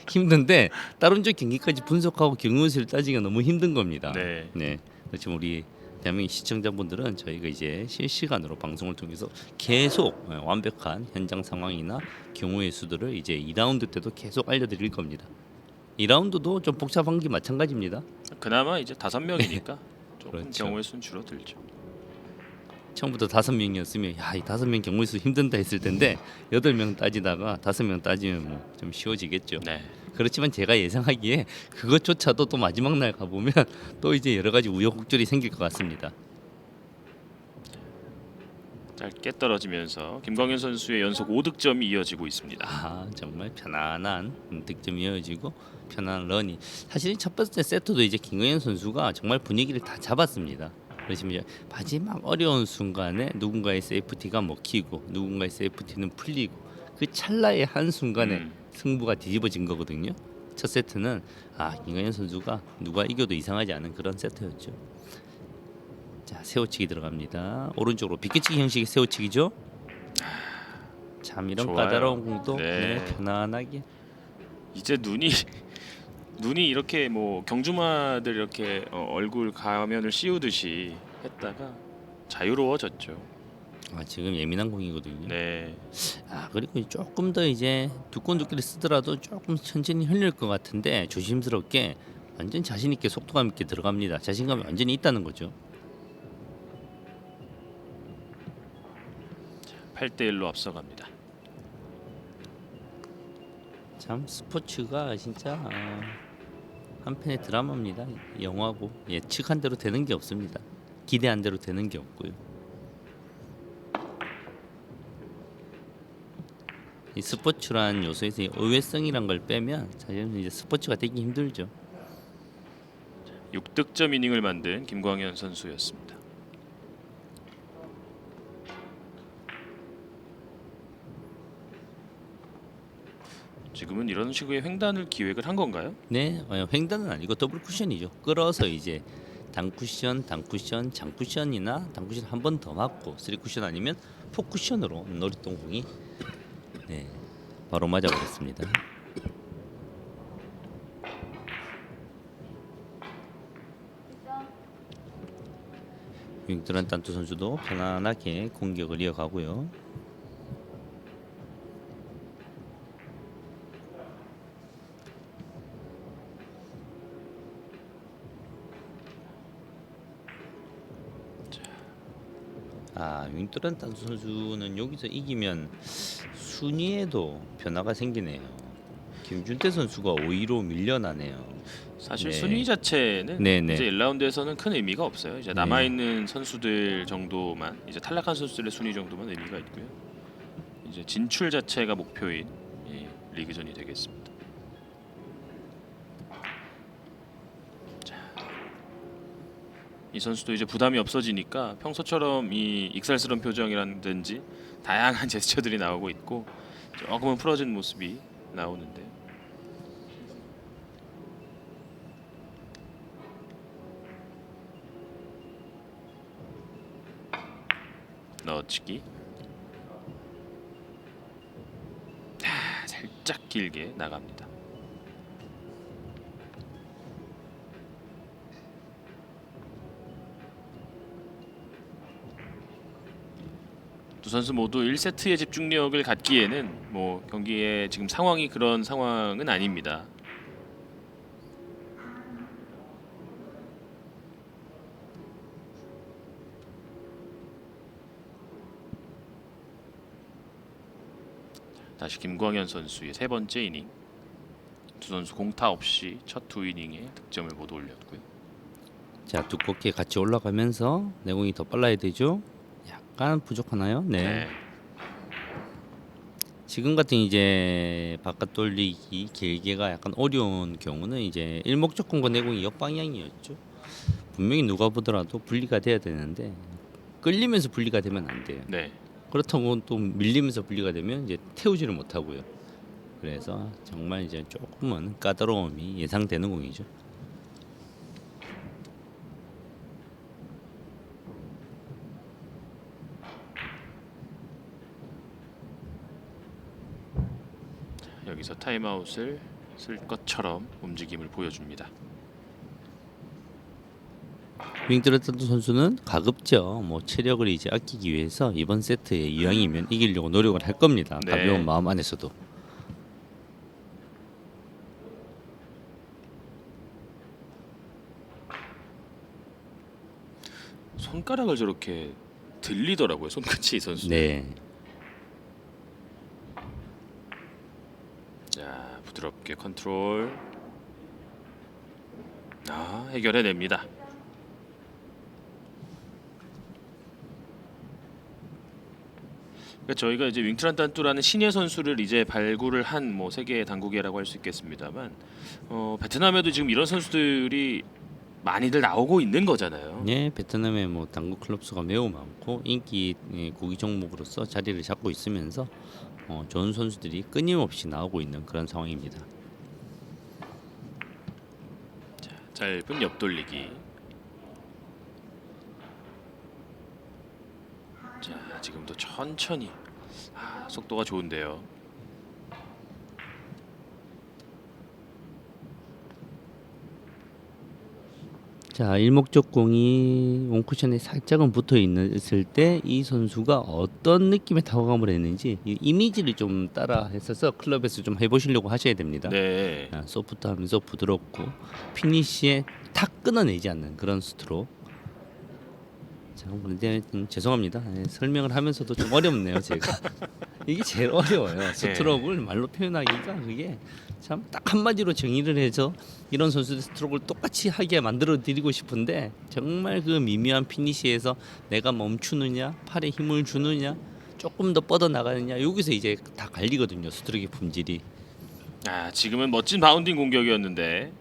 힘든데 다른 조 경기까지 분석하고 경우의 수를 따지기가 너무 힘든 겁니다. 네. 지금 우리 대한민국 시청자분들은 저희가 이제 실시간으로 방송을 통해서 계속 완벽한 현장 상황이나 경우의 수들을 이제 2라운드 때도 계속 알려드릴 겁니다. 2라운드도 좀 복잡한 게 마찬가지입니다. 그나마 이제 5명이니까 조금 그렇죠. 경우의 수는 줄어들죠. 처음부터 5명이었으면 이 5명 경우의 수 힘든다 했을 텐데 8명 따지다가 5명 따지면 뭐 좀 쉬워지겠죠. 네. 그렇지만 제가 예상하기에 그것조차도 또 마지막 날 가보면 또 이제 여러 가지 우여곡절이 생길 것 같습니다. 짧게 떨어지면서 김광현 선수의 연속 5득점이 이어지고 있습니다. 정말 편안한 득점이 이어지고 편안한 런이 사실 첫 번째 세트도 이제 김광현 선수가 정말 분위기를 다 잡았습니다. 그러시면 이제 마지막 어려운 순간에 누군가의 세이프티가 먹히고 누군가의 세이프티는 풀리고 그 찰나의 한 순간에 승부가 뒤집어진 거거든요. 첫 세트는 김광현 선수가 누가 이겨도 이상하지 않은 그런 세트였죠. 자, 세워치기 들어갑니다. 오른쪽으로 비껴치기 형식의 세워치기죠. 참 이런 좋아요. 까다로운 공도 네. 편안하게. 이제 눈이 이렇게 뭐 경주마들 이렇게 얼굴 가면을 씌우듯이 했다가 자유로워졌죠. 지금 예민한 공이거든요. 네. 그리고 조금 더 이제 두꺼운 두께를 쓰더라도 조금 천천히 흘릴 것 같은데 조심스럽게 완전 자신 있게 속도감 있게 들어갑니다. 자신감이 완전히 있다는 거죠. 8대1로 앞서갑니다. 참 스포츠가 진짜 한편의 드라마입니다. 영화고 예측한 대로 되는 게 없습니다. 기대한 대로 되는 게 없고요. 이 스포츠란 요소에서 의외성이란 걸 빼면 사실은 이제 스포츠가 되기 힘들죠. 6득점 이닝을 만든 김광현 선수였습니다. 지금은 이런 식의 횡단을 기획을 한 건가요? 네, 횡단은 아니고 더블 쿠션이죠. 끌어서 이제 단쿠션, 단쿠션, 장쿠션이나 단쿠션 한 번 더 맞고 3쿠션 아니면 4쿠션으로 놀이동공이 바로 맞아버렸습니다. 윙드란 단투 선수도 편안하게 공격을 이어가고요. 윙뚜란 단수 선수는 여기서 이기면 순위에도 변화가 생기네요. 김준태 선수가 5위로 밀려나네요. 사실 네. 순위 자체는 네네. 이제 1라운드에서는 큰 의미가 없어요. 이제 남아 있는 선수들 정도만 이제 탈락한 선수들의 순위 정도만 의미가 있고요. 이제 진출 자체가 목표인 이 리그전이 되겠습니다. 자, 이 선수도 이제 부담이 없어지니까 평소처럼 이 익살스러운 표정이라든지 다양한 제스처들이 나오고 있고 조금은 풀어진 모습이 나오는데 넣어치기 살짝 길게 나갑니다. 두 선수 모두 1세트의 집중력을 갖기에는 뭐 경기의 지금 상황이 그런 상황은 아닙니다. 다시 김광현 선수의 세 번째 이닝. 두 선수 공타 없이 첫 두 이닝에 득점을 모두 올렸고요. 자, 두껍게 같이 올라가면서 내공이 더 빨라야 되죠. 약간 부족하나요? 네. 지금 같은 이제 바깥 돌리기 길게가 약간 어려운 경우는 이제 일목적공과 내공이 역방향이었죠. 분명히 누가 보더라도 분리가 돼야 되는데 끌리면서 분리가 되면 안 돼요. 네. 그렇다고 또 밀리면서 분리가 되면 이제 태우지를 못하고요. 그래서 정말 이제 조금은 까다로움이 예상되는 공이죠. 여기서 타임아웃을 쓸 것처럼 움직임을 보여줍니다. 윙드레터드 선수는 가급적 뭐 체력을 이제 아끼기 위해서 이번 세트에 이왕이면 이기려고 노력을 할 겁니다. 네. 가벼운 마음 안에서도. 손가락을 저렇게 들리더라고요. 손끝이 이 선수. 네. 자, 부드럽게 컨트롤. 해결해냅니다. 그러니까 저희가 이제 윙트란단뚜라는 신예 선수를 이제 발굴을 한 뭐 세계 당국이라고 할 수 있겠습니다만 베트남에도 지금 이런 선수들이 많이들 나오고 있는 거잖아요. 네, 베트남의 뭐 당구 클럽 수가 매우 많고 인기 구기 종목으로서 자리를 잡고 있으면서 좋은 선수들이 끊임없이 나오고 있는 그런 상황입니다. 자, 짧은 옆돌리기. 자, 지금도 천천히. 속도가 좋은데요. 자, 일목적공이 원쿠션에 살짝은 붙어 있을 때 이 선수가 어떤 느낌의 타구감을 했는지 이 이미지를 좀 따라 했어서 클럽에서 좀 해보시려고 하셔야 됩니다. 네. 소프트하면서 부드럽고 피니시에 탁 끊어내지 않는 그런 스트로크. 자, 근데 죄송합니다. 설명을 하면서도 좀 어렵네요, 제가. 이게 제일 어려워요. 스트로크를 말로 표현하기가 그게 참 딱 한마디로 정의를 해서 이런 선수들 스트로크를 똑같이 하게 만들어 드리고 싶은데 정말 그 미묘한 피니시에서 내가 멈추느냐, 팔에 힘을 주느냐, 조금 더 뻗어 나가느냐 여기서 이제 다 갈리거든요. 스트로크의 품질이. 지금은 멋진 바운딩 공격이었는데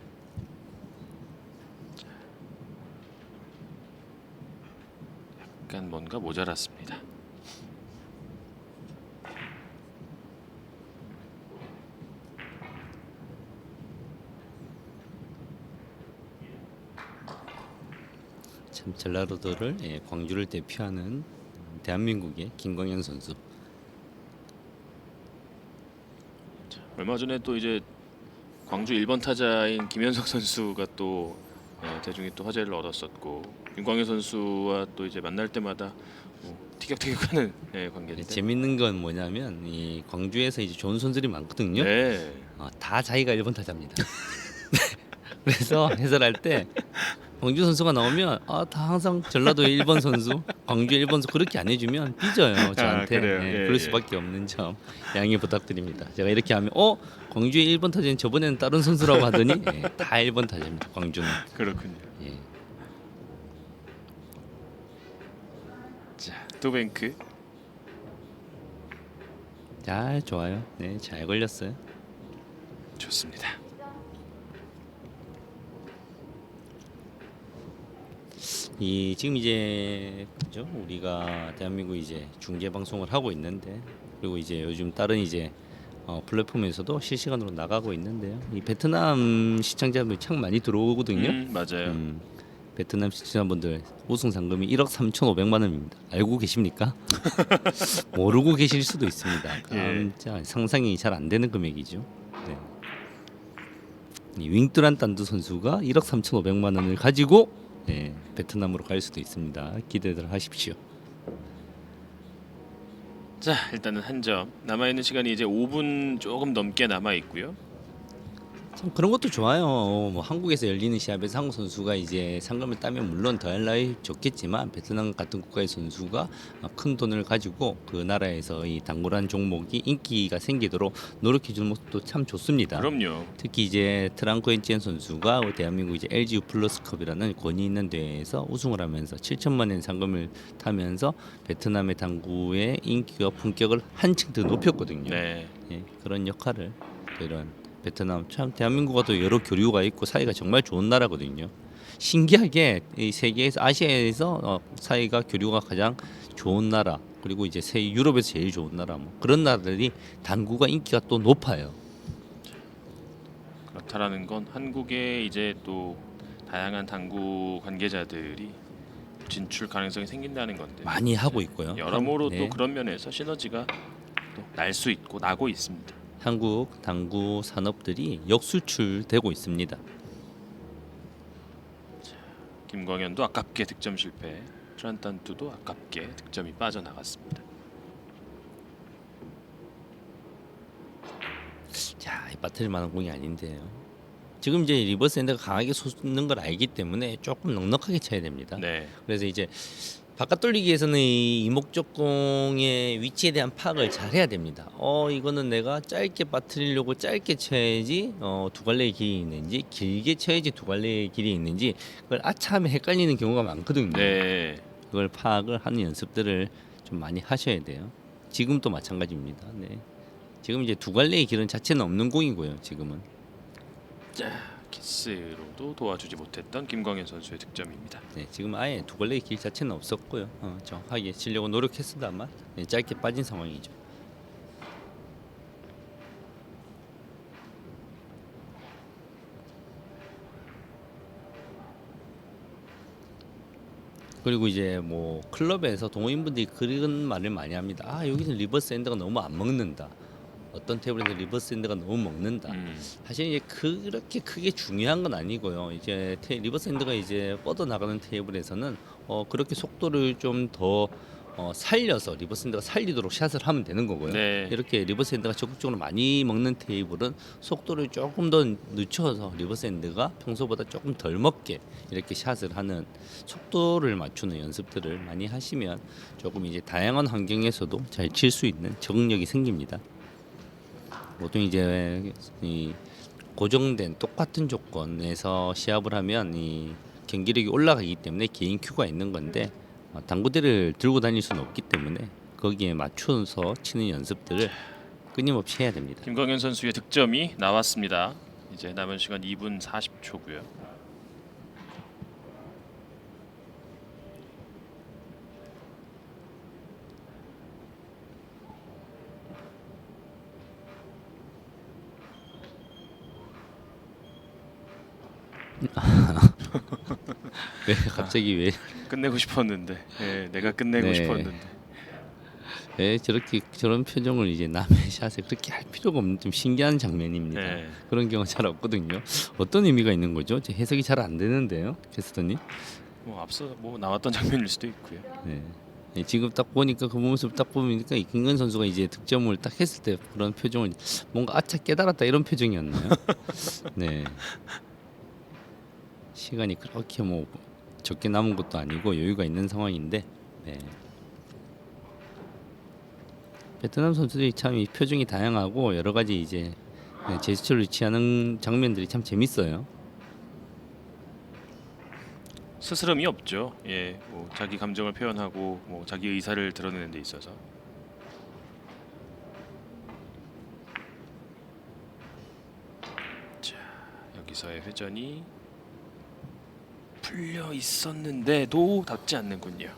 약간 뭔가 모자랐습니다. 참 전라도도를 광주를 대표하는 대한민국의 김광현 선수. 얼마 전에 또 이제 광주 1번 타자인 김현석 선수가 또 대중이 또 화제를 얻었었고 김광현 선수와 또 이제 만날 때마다 티격태격하는 관계인데 재밌는 건 뭐냐면 이 광주에서 이제 좋은 선수들이 많거든요. 네. 다 자기가 1번 타자입니다. 그래서 해설할 때 광주 선수가 나오면 다 항상 전라도의 1번 선수, 광주 1번 선수 그렇게 안 해주면 삐져요 저한테. 그래요? 그럴 수밖에 없는 점 양해 부탁드립니다. 제가 이렇게 하면 광주의 1번 타자는 저번에는 다른 선수라고 하더니 다 1번 타자입니다. 광주는. 그렇군요. 예. 자, 투뱅크. 잘 좋아요. 네, 잘 걸렸어요. 좋습니다. 이 지금 이제 그죠? 우리가 대한민국 이제 중계 방송을 하고 있는데 그리고 이제 요즘 다른 이제 플랫폼에서도 실시간으로 나가고 있는데요. 이 베트남 시청자분이 참 많이 들어오거든요. 맞아요. 베트남 시청자분들 우승 상금이 1억 3,500만 원입니다. 알고 계십니까? 모르고 계실 수도 있습니다. 예. 진짜 상상이 잘 안 되는 금액이죠. 네. 이 윙뚜란 단두 선수가 1억 3,500만 원을 가지고 베트남으로 갈 수도 있습니다. 기대들 하십시오. 자, 일단은 한 점. 남아 있는 시간이 이제 5분 조금 넘게 남아 있고요. 참 그런 것도 좋아요. 뭐 한국에서 열리는 시합에서 한국 선수가 이제 상금을 따면 물론 더할 나위 좋겠지만 베트남 같은 국가의 선수가 큰 돈을 가지고 그 나라에서 이 당구란 종목이 인기가 생기도록 노력해 주는 모습도 참 좋습니다. 그럼요. 특히 이제 트랑코엔치엔 선수가 대한민국 이제 LGU 플러스컵이라는 권위 있는 대회에서 우승을 하면서 7천만 원 상금을 타면서 베트남의 당구의 인기와 품격을 한층 더 높였거든요. 네. 예, 그런 역할을 이런 베트남 참 대한민국과 또 여러 교류가 있고 사이가 정말 좋은 나라거든요. 신기하게 이 세계에서 아시아에서 사이가 교류가 가장 좋은 나라 그리고 이제 유럽에서 제일 좋은 나라 뭐 그런 나라들이 당구가 인기가 또 높아요. 그렇다라는 건 한국에 이제 또 다양한 당구 관계자들이 진출 가능성이 생긴다는 건데 많이 하고 있고요. 여러모로 네. 또 그런 면에서 시너지가 또 날 수 있고 나고 있습니다. 한국 당구 산업들이 역수출되고 있습니다. 김광현도 아깝게 득점 실패, 트란탄투도 아깝게 득점이 빠져나갔습니다. 자, 이 빠뜨릴 만한 공이 아닌데요. 지금 이제 리버스 핸드가 강하게 솟는 걸 알기 때문에 조금 넉넉하게 쳐야 됩니다. 네, 그래서 이제 바깥 돌리기에서는 이 이목적공의 위치에 대한 파악을 잘 해야 됩니다. 이거는 내가 짧게 빠뜨리려고 짧게 쳐야지 두 갈래의 길이 있는지 길게 쳐야지 두 갈래의 길이 있는지 그걸 아차하면 헷갈리는 경우가 많거든요. 네, 그걸 파악을 하는 연습들을 좀 많이 하셔야 돼요. 지금도 마찬가지입니다. 네. 지금 이제 두 갈래의 길은 자체는 없는 공이고요. 지금은 키스로도 도와주지 못했던 김광현 선수의 득점입니다. 네, 지금 아예 두 갈래의 길 자체는 없었고요. 정확하게 치려고 노력했습니다만 짧게 빠진 상황이죠. 그리고 이제 뭐 클럽에서 동호인분들이 그런 말을 많이 합니다. 아, 여기는 리버스 핸드가 너무 안 먹는다. 어떤 테이블에서 리버스 핸드가 너무 먹는다. 사실 이제 그렇게 크게 중요한 건 아니고요. 이제 리버스 핸드가 이제 뻗어 나가는 테이블에서는 그렇게 속도를 좀 더 살려서 리버스 핸드가 살리도록 샷을 하면 되는 거고요. 네. 이렇게 리버스 핸드가 적극적으로 많이 먹는 테이블은 속도를 조금 더 늦춰서 리버스 핸드가 평소보다 조금 덜 먹게 이렇게 샷을 하는 속도를 맞추는 연습들을 많이 하시면 조금 이제 다양한 환경에서도 잘 칠 수 있는 적응력이 생깁니다. 보통 이제 이 고정된 똑같은 조건에서 시합을 하면 이 경기력이 올라가기 때문에 개인 큐가 있는 건데 당구대를 들고 다닐 수는 없기 때문에 거기에 맞춰서 치는 연습들을 끊임없이 해야 됩니다. 김광현 선수의 득점이 나왔습니다. 이제 남은 시간 2분 40초고요. 왜 갑자기 끝내고 싶었는데, 내가 끝내고 네. 싶었는데. 왜 저렇게 저런 표정을 이제 남의 샷에 그렇게 할 필요가 없는 좀 신기한 장면입니다. 네. 그런 경우 잘 없거든요. 어떤 의미가 있는 거죠? 제 해석이 잘 안 되는데요, 캐스터님. 뭐 앞서 뭐 나왔던 장면일 수도 있고요. 네. 지금 딱 보니까 그 모습 딱 보니까 김근 선수가 이제 득점을 딱 했을 때 그런 표정을 뭔가 아차 깨달았다 이런 표정이었나요? 네. 시간이 그렇게 뭐 적게 남은 것도 아니고 여유가 있는 상황인데 네. 베트남 선수들이 참 이 표정이 다양하고 여러 가지 이제 제스처를 취하는 장면들이 참 재밌어요. 스스럼이 없죠. 뭐 자기 감정을 표현하고 뭐 자기 의사를 드러내는 데 있어서. 여기서의 회전이 풀려 있었는데도 닿지 않는군요.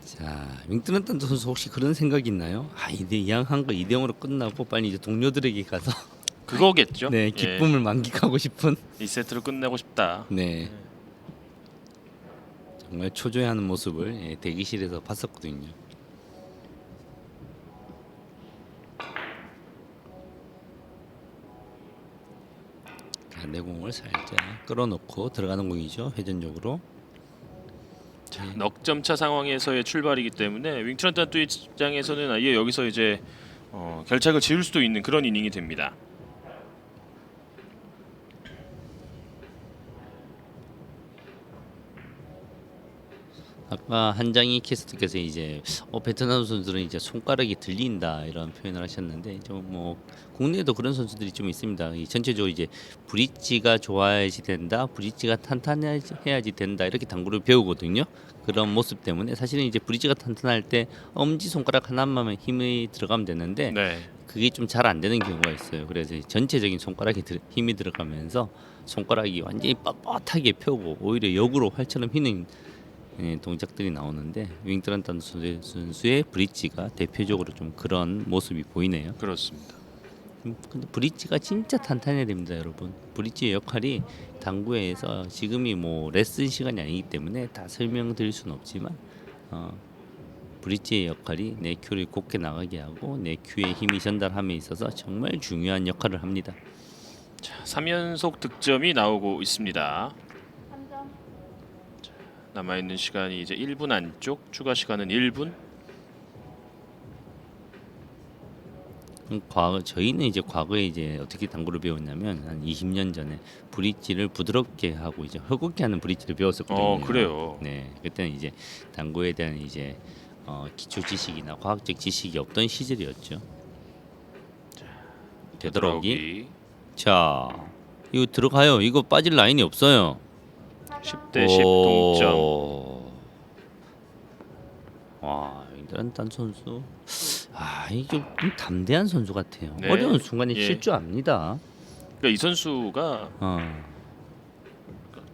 자, 윙트런턴 선수 혹시 그런 생각이 있나요? 아, 이양 한 거 2대0으로 끝나고 빨리 이제 동료들에게 가서 그거겠죠. 네, 기쁨을 만끽하고 싶은. 2세트로 끝내고 싶다. 네. 정말 초조해하는 모습을 대기실에서 봤었거든요. 자, 내공을 살짝 끌어놓고 들어가는 공이죠. 회전적으로. 넉점 차 상황에서의 출발이기 때문에 윙트런턴 또 입장에서는 아예 여기서 이제 결착을 지을 수도 있는 그런 이닝이 됩니다. 아까 한장희 캐스트께서 이제 베트남 선수들은 이제 손가락이 들린다 이런 표현을 하셨는데 좀 뭐 국내에도 그런 선수들이 좀 있습니다. 이 전체적으로 이제 브릿지가 좋아야지 된다, 브릿지가 탄탄해야지 된다 이렇게 당구를 배우거든요. 그런 모습 때문에 사실은 이제 브릿지가 탄탄할 때 엄지 손가락 하나만 힘이 들어가면 되는데 네. 그게 좀 잘 안 되는 경우가 있어요. 그래서 전체적인 손가락에 힘이 들어가면서 손가락이 완전히 뻣뻣하게 펴고 오히려 역으로 활처럼 휘는 동작들이 나오는데 윙트런턴 선수의 브릿지가 대표적으로 좀 그런 모습이 보이네요. 그렇습니다. 근데 브릿지가 진짜 탄탄해야 됩니다, 여러분. 브릿지의 역할이 당구에서 지금이 뭐 레슨 시간이 아니기 때문에 다 설명드릴 수는 없지만 브릿지의 역할이 내 큐를 곧게 나가게 하고 내 큐에 힘이 전달함에 있어서 정말 중요한 역할을 합니다. 자, 3연속 득점이 나오고 있습니다. 남아 있는 시간이 이제 1분 안쪽, 추가 시간은 1분. 저희는 이제 과거에 이제 어떻게 당구를 배웠냐면 한 20년 전에 브릿지를 부드럽게 하고 이제 헐겁게 하는 브릿지를 배웠었거든요. 그래요. 네, 그때는 이제 당구에 대한 이제 기초 지식이나 과학적 지식이 없던 시절이었죠. 되돌아오기. 자, 이거 들어가요. 이거 빠질 라인이 없어요. 10대 10 동점. 와, 윙트런턴 선수. 이게 좀 담대한 선수 같아요. 네. 어려운 순간에 예. 실수합니다. 그러니까 이 선수가 어.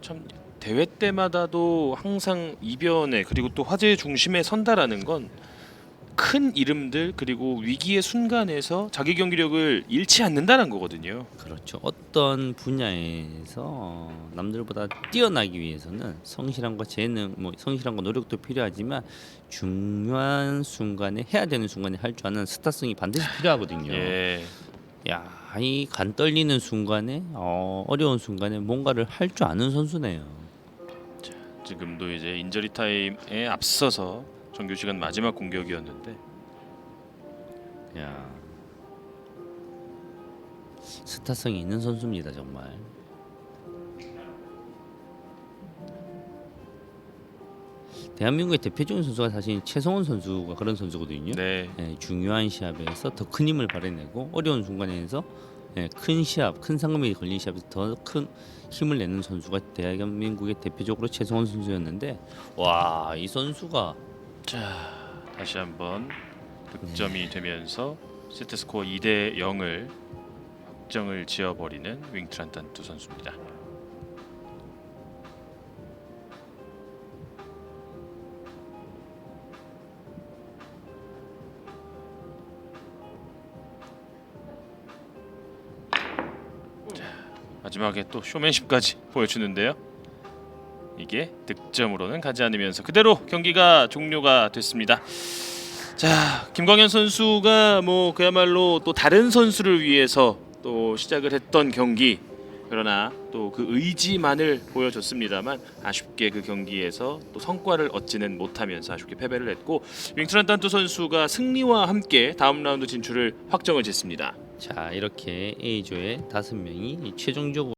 참 대회 때마다도 항상 이변에 그리고 또 화제의 중심에 선다라는 건 큰 이름들 그리고 위기의 순간에서 자기 경기력을 잃지 않는다는 거거든요. 그렇죠. 어떤 분야에서 남들보다 뛰어나기 위해서는 성실함과 재능, 뭐 성실함과 노력도 필요하지만 중요한 순간에 해야 되는 순간에 할 줄 아는 스타성이 반드시 필요하거든요. 예. 야, 이 간 떨리는 순간에 어려운 순간에 뭔가를 할 줄 아는 선수네요. 지금도 이제 인저리 타임에 앞서서 정규 시간 마지막 공격이었는데 야, 스타성이 있는 선수입니다, 정말. 대한민국의 대표적인 선수가 사실 최성원 선수가 그런 선수거든요. 네. 중요한 시합에서 더 큰 힘을 발휘내고 어려운 순간에서 큰 시합, 큰 상금이 걸린 시합에서 더 큰 힘을 내는 선수가 대한민국의 대표적으로 최성원 선수였는데 와, 이 선수가 자, 다시 한번 득점이 되면서 세트 스코어 2대 0을 확정을 지어버리는 윙트런턴 두 선수입니다. 마지막에 또 쇼맨십까지 보여주는데요. 이게 득점으로는 가지 않으면서 그대로 경기가 종료가 됐습니다. 자, 김광현 선수가 뭐 그야말로 또 다른 선수를 위해서 또 시작을 했던 경기, 그러나 또 그 의지만을 보여줬습니다만 아쉽게 그 경기에서 또 성과를 얻지는 못하면서 아쉽게 패배를 했고 윙트런턴 선수가 승리와 함께 다음 라운드 진출을 확정을 짓습니다. 자, 이렇게 A조의 5명이 최종적으로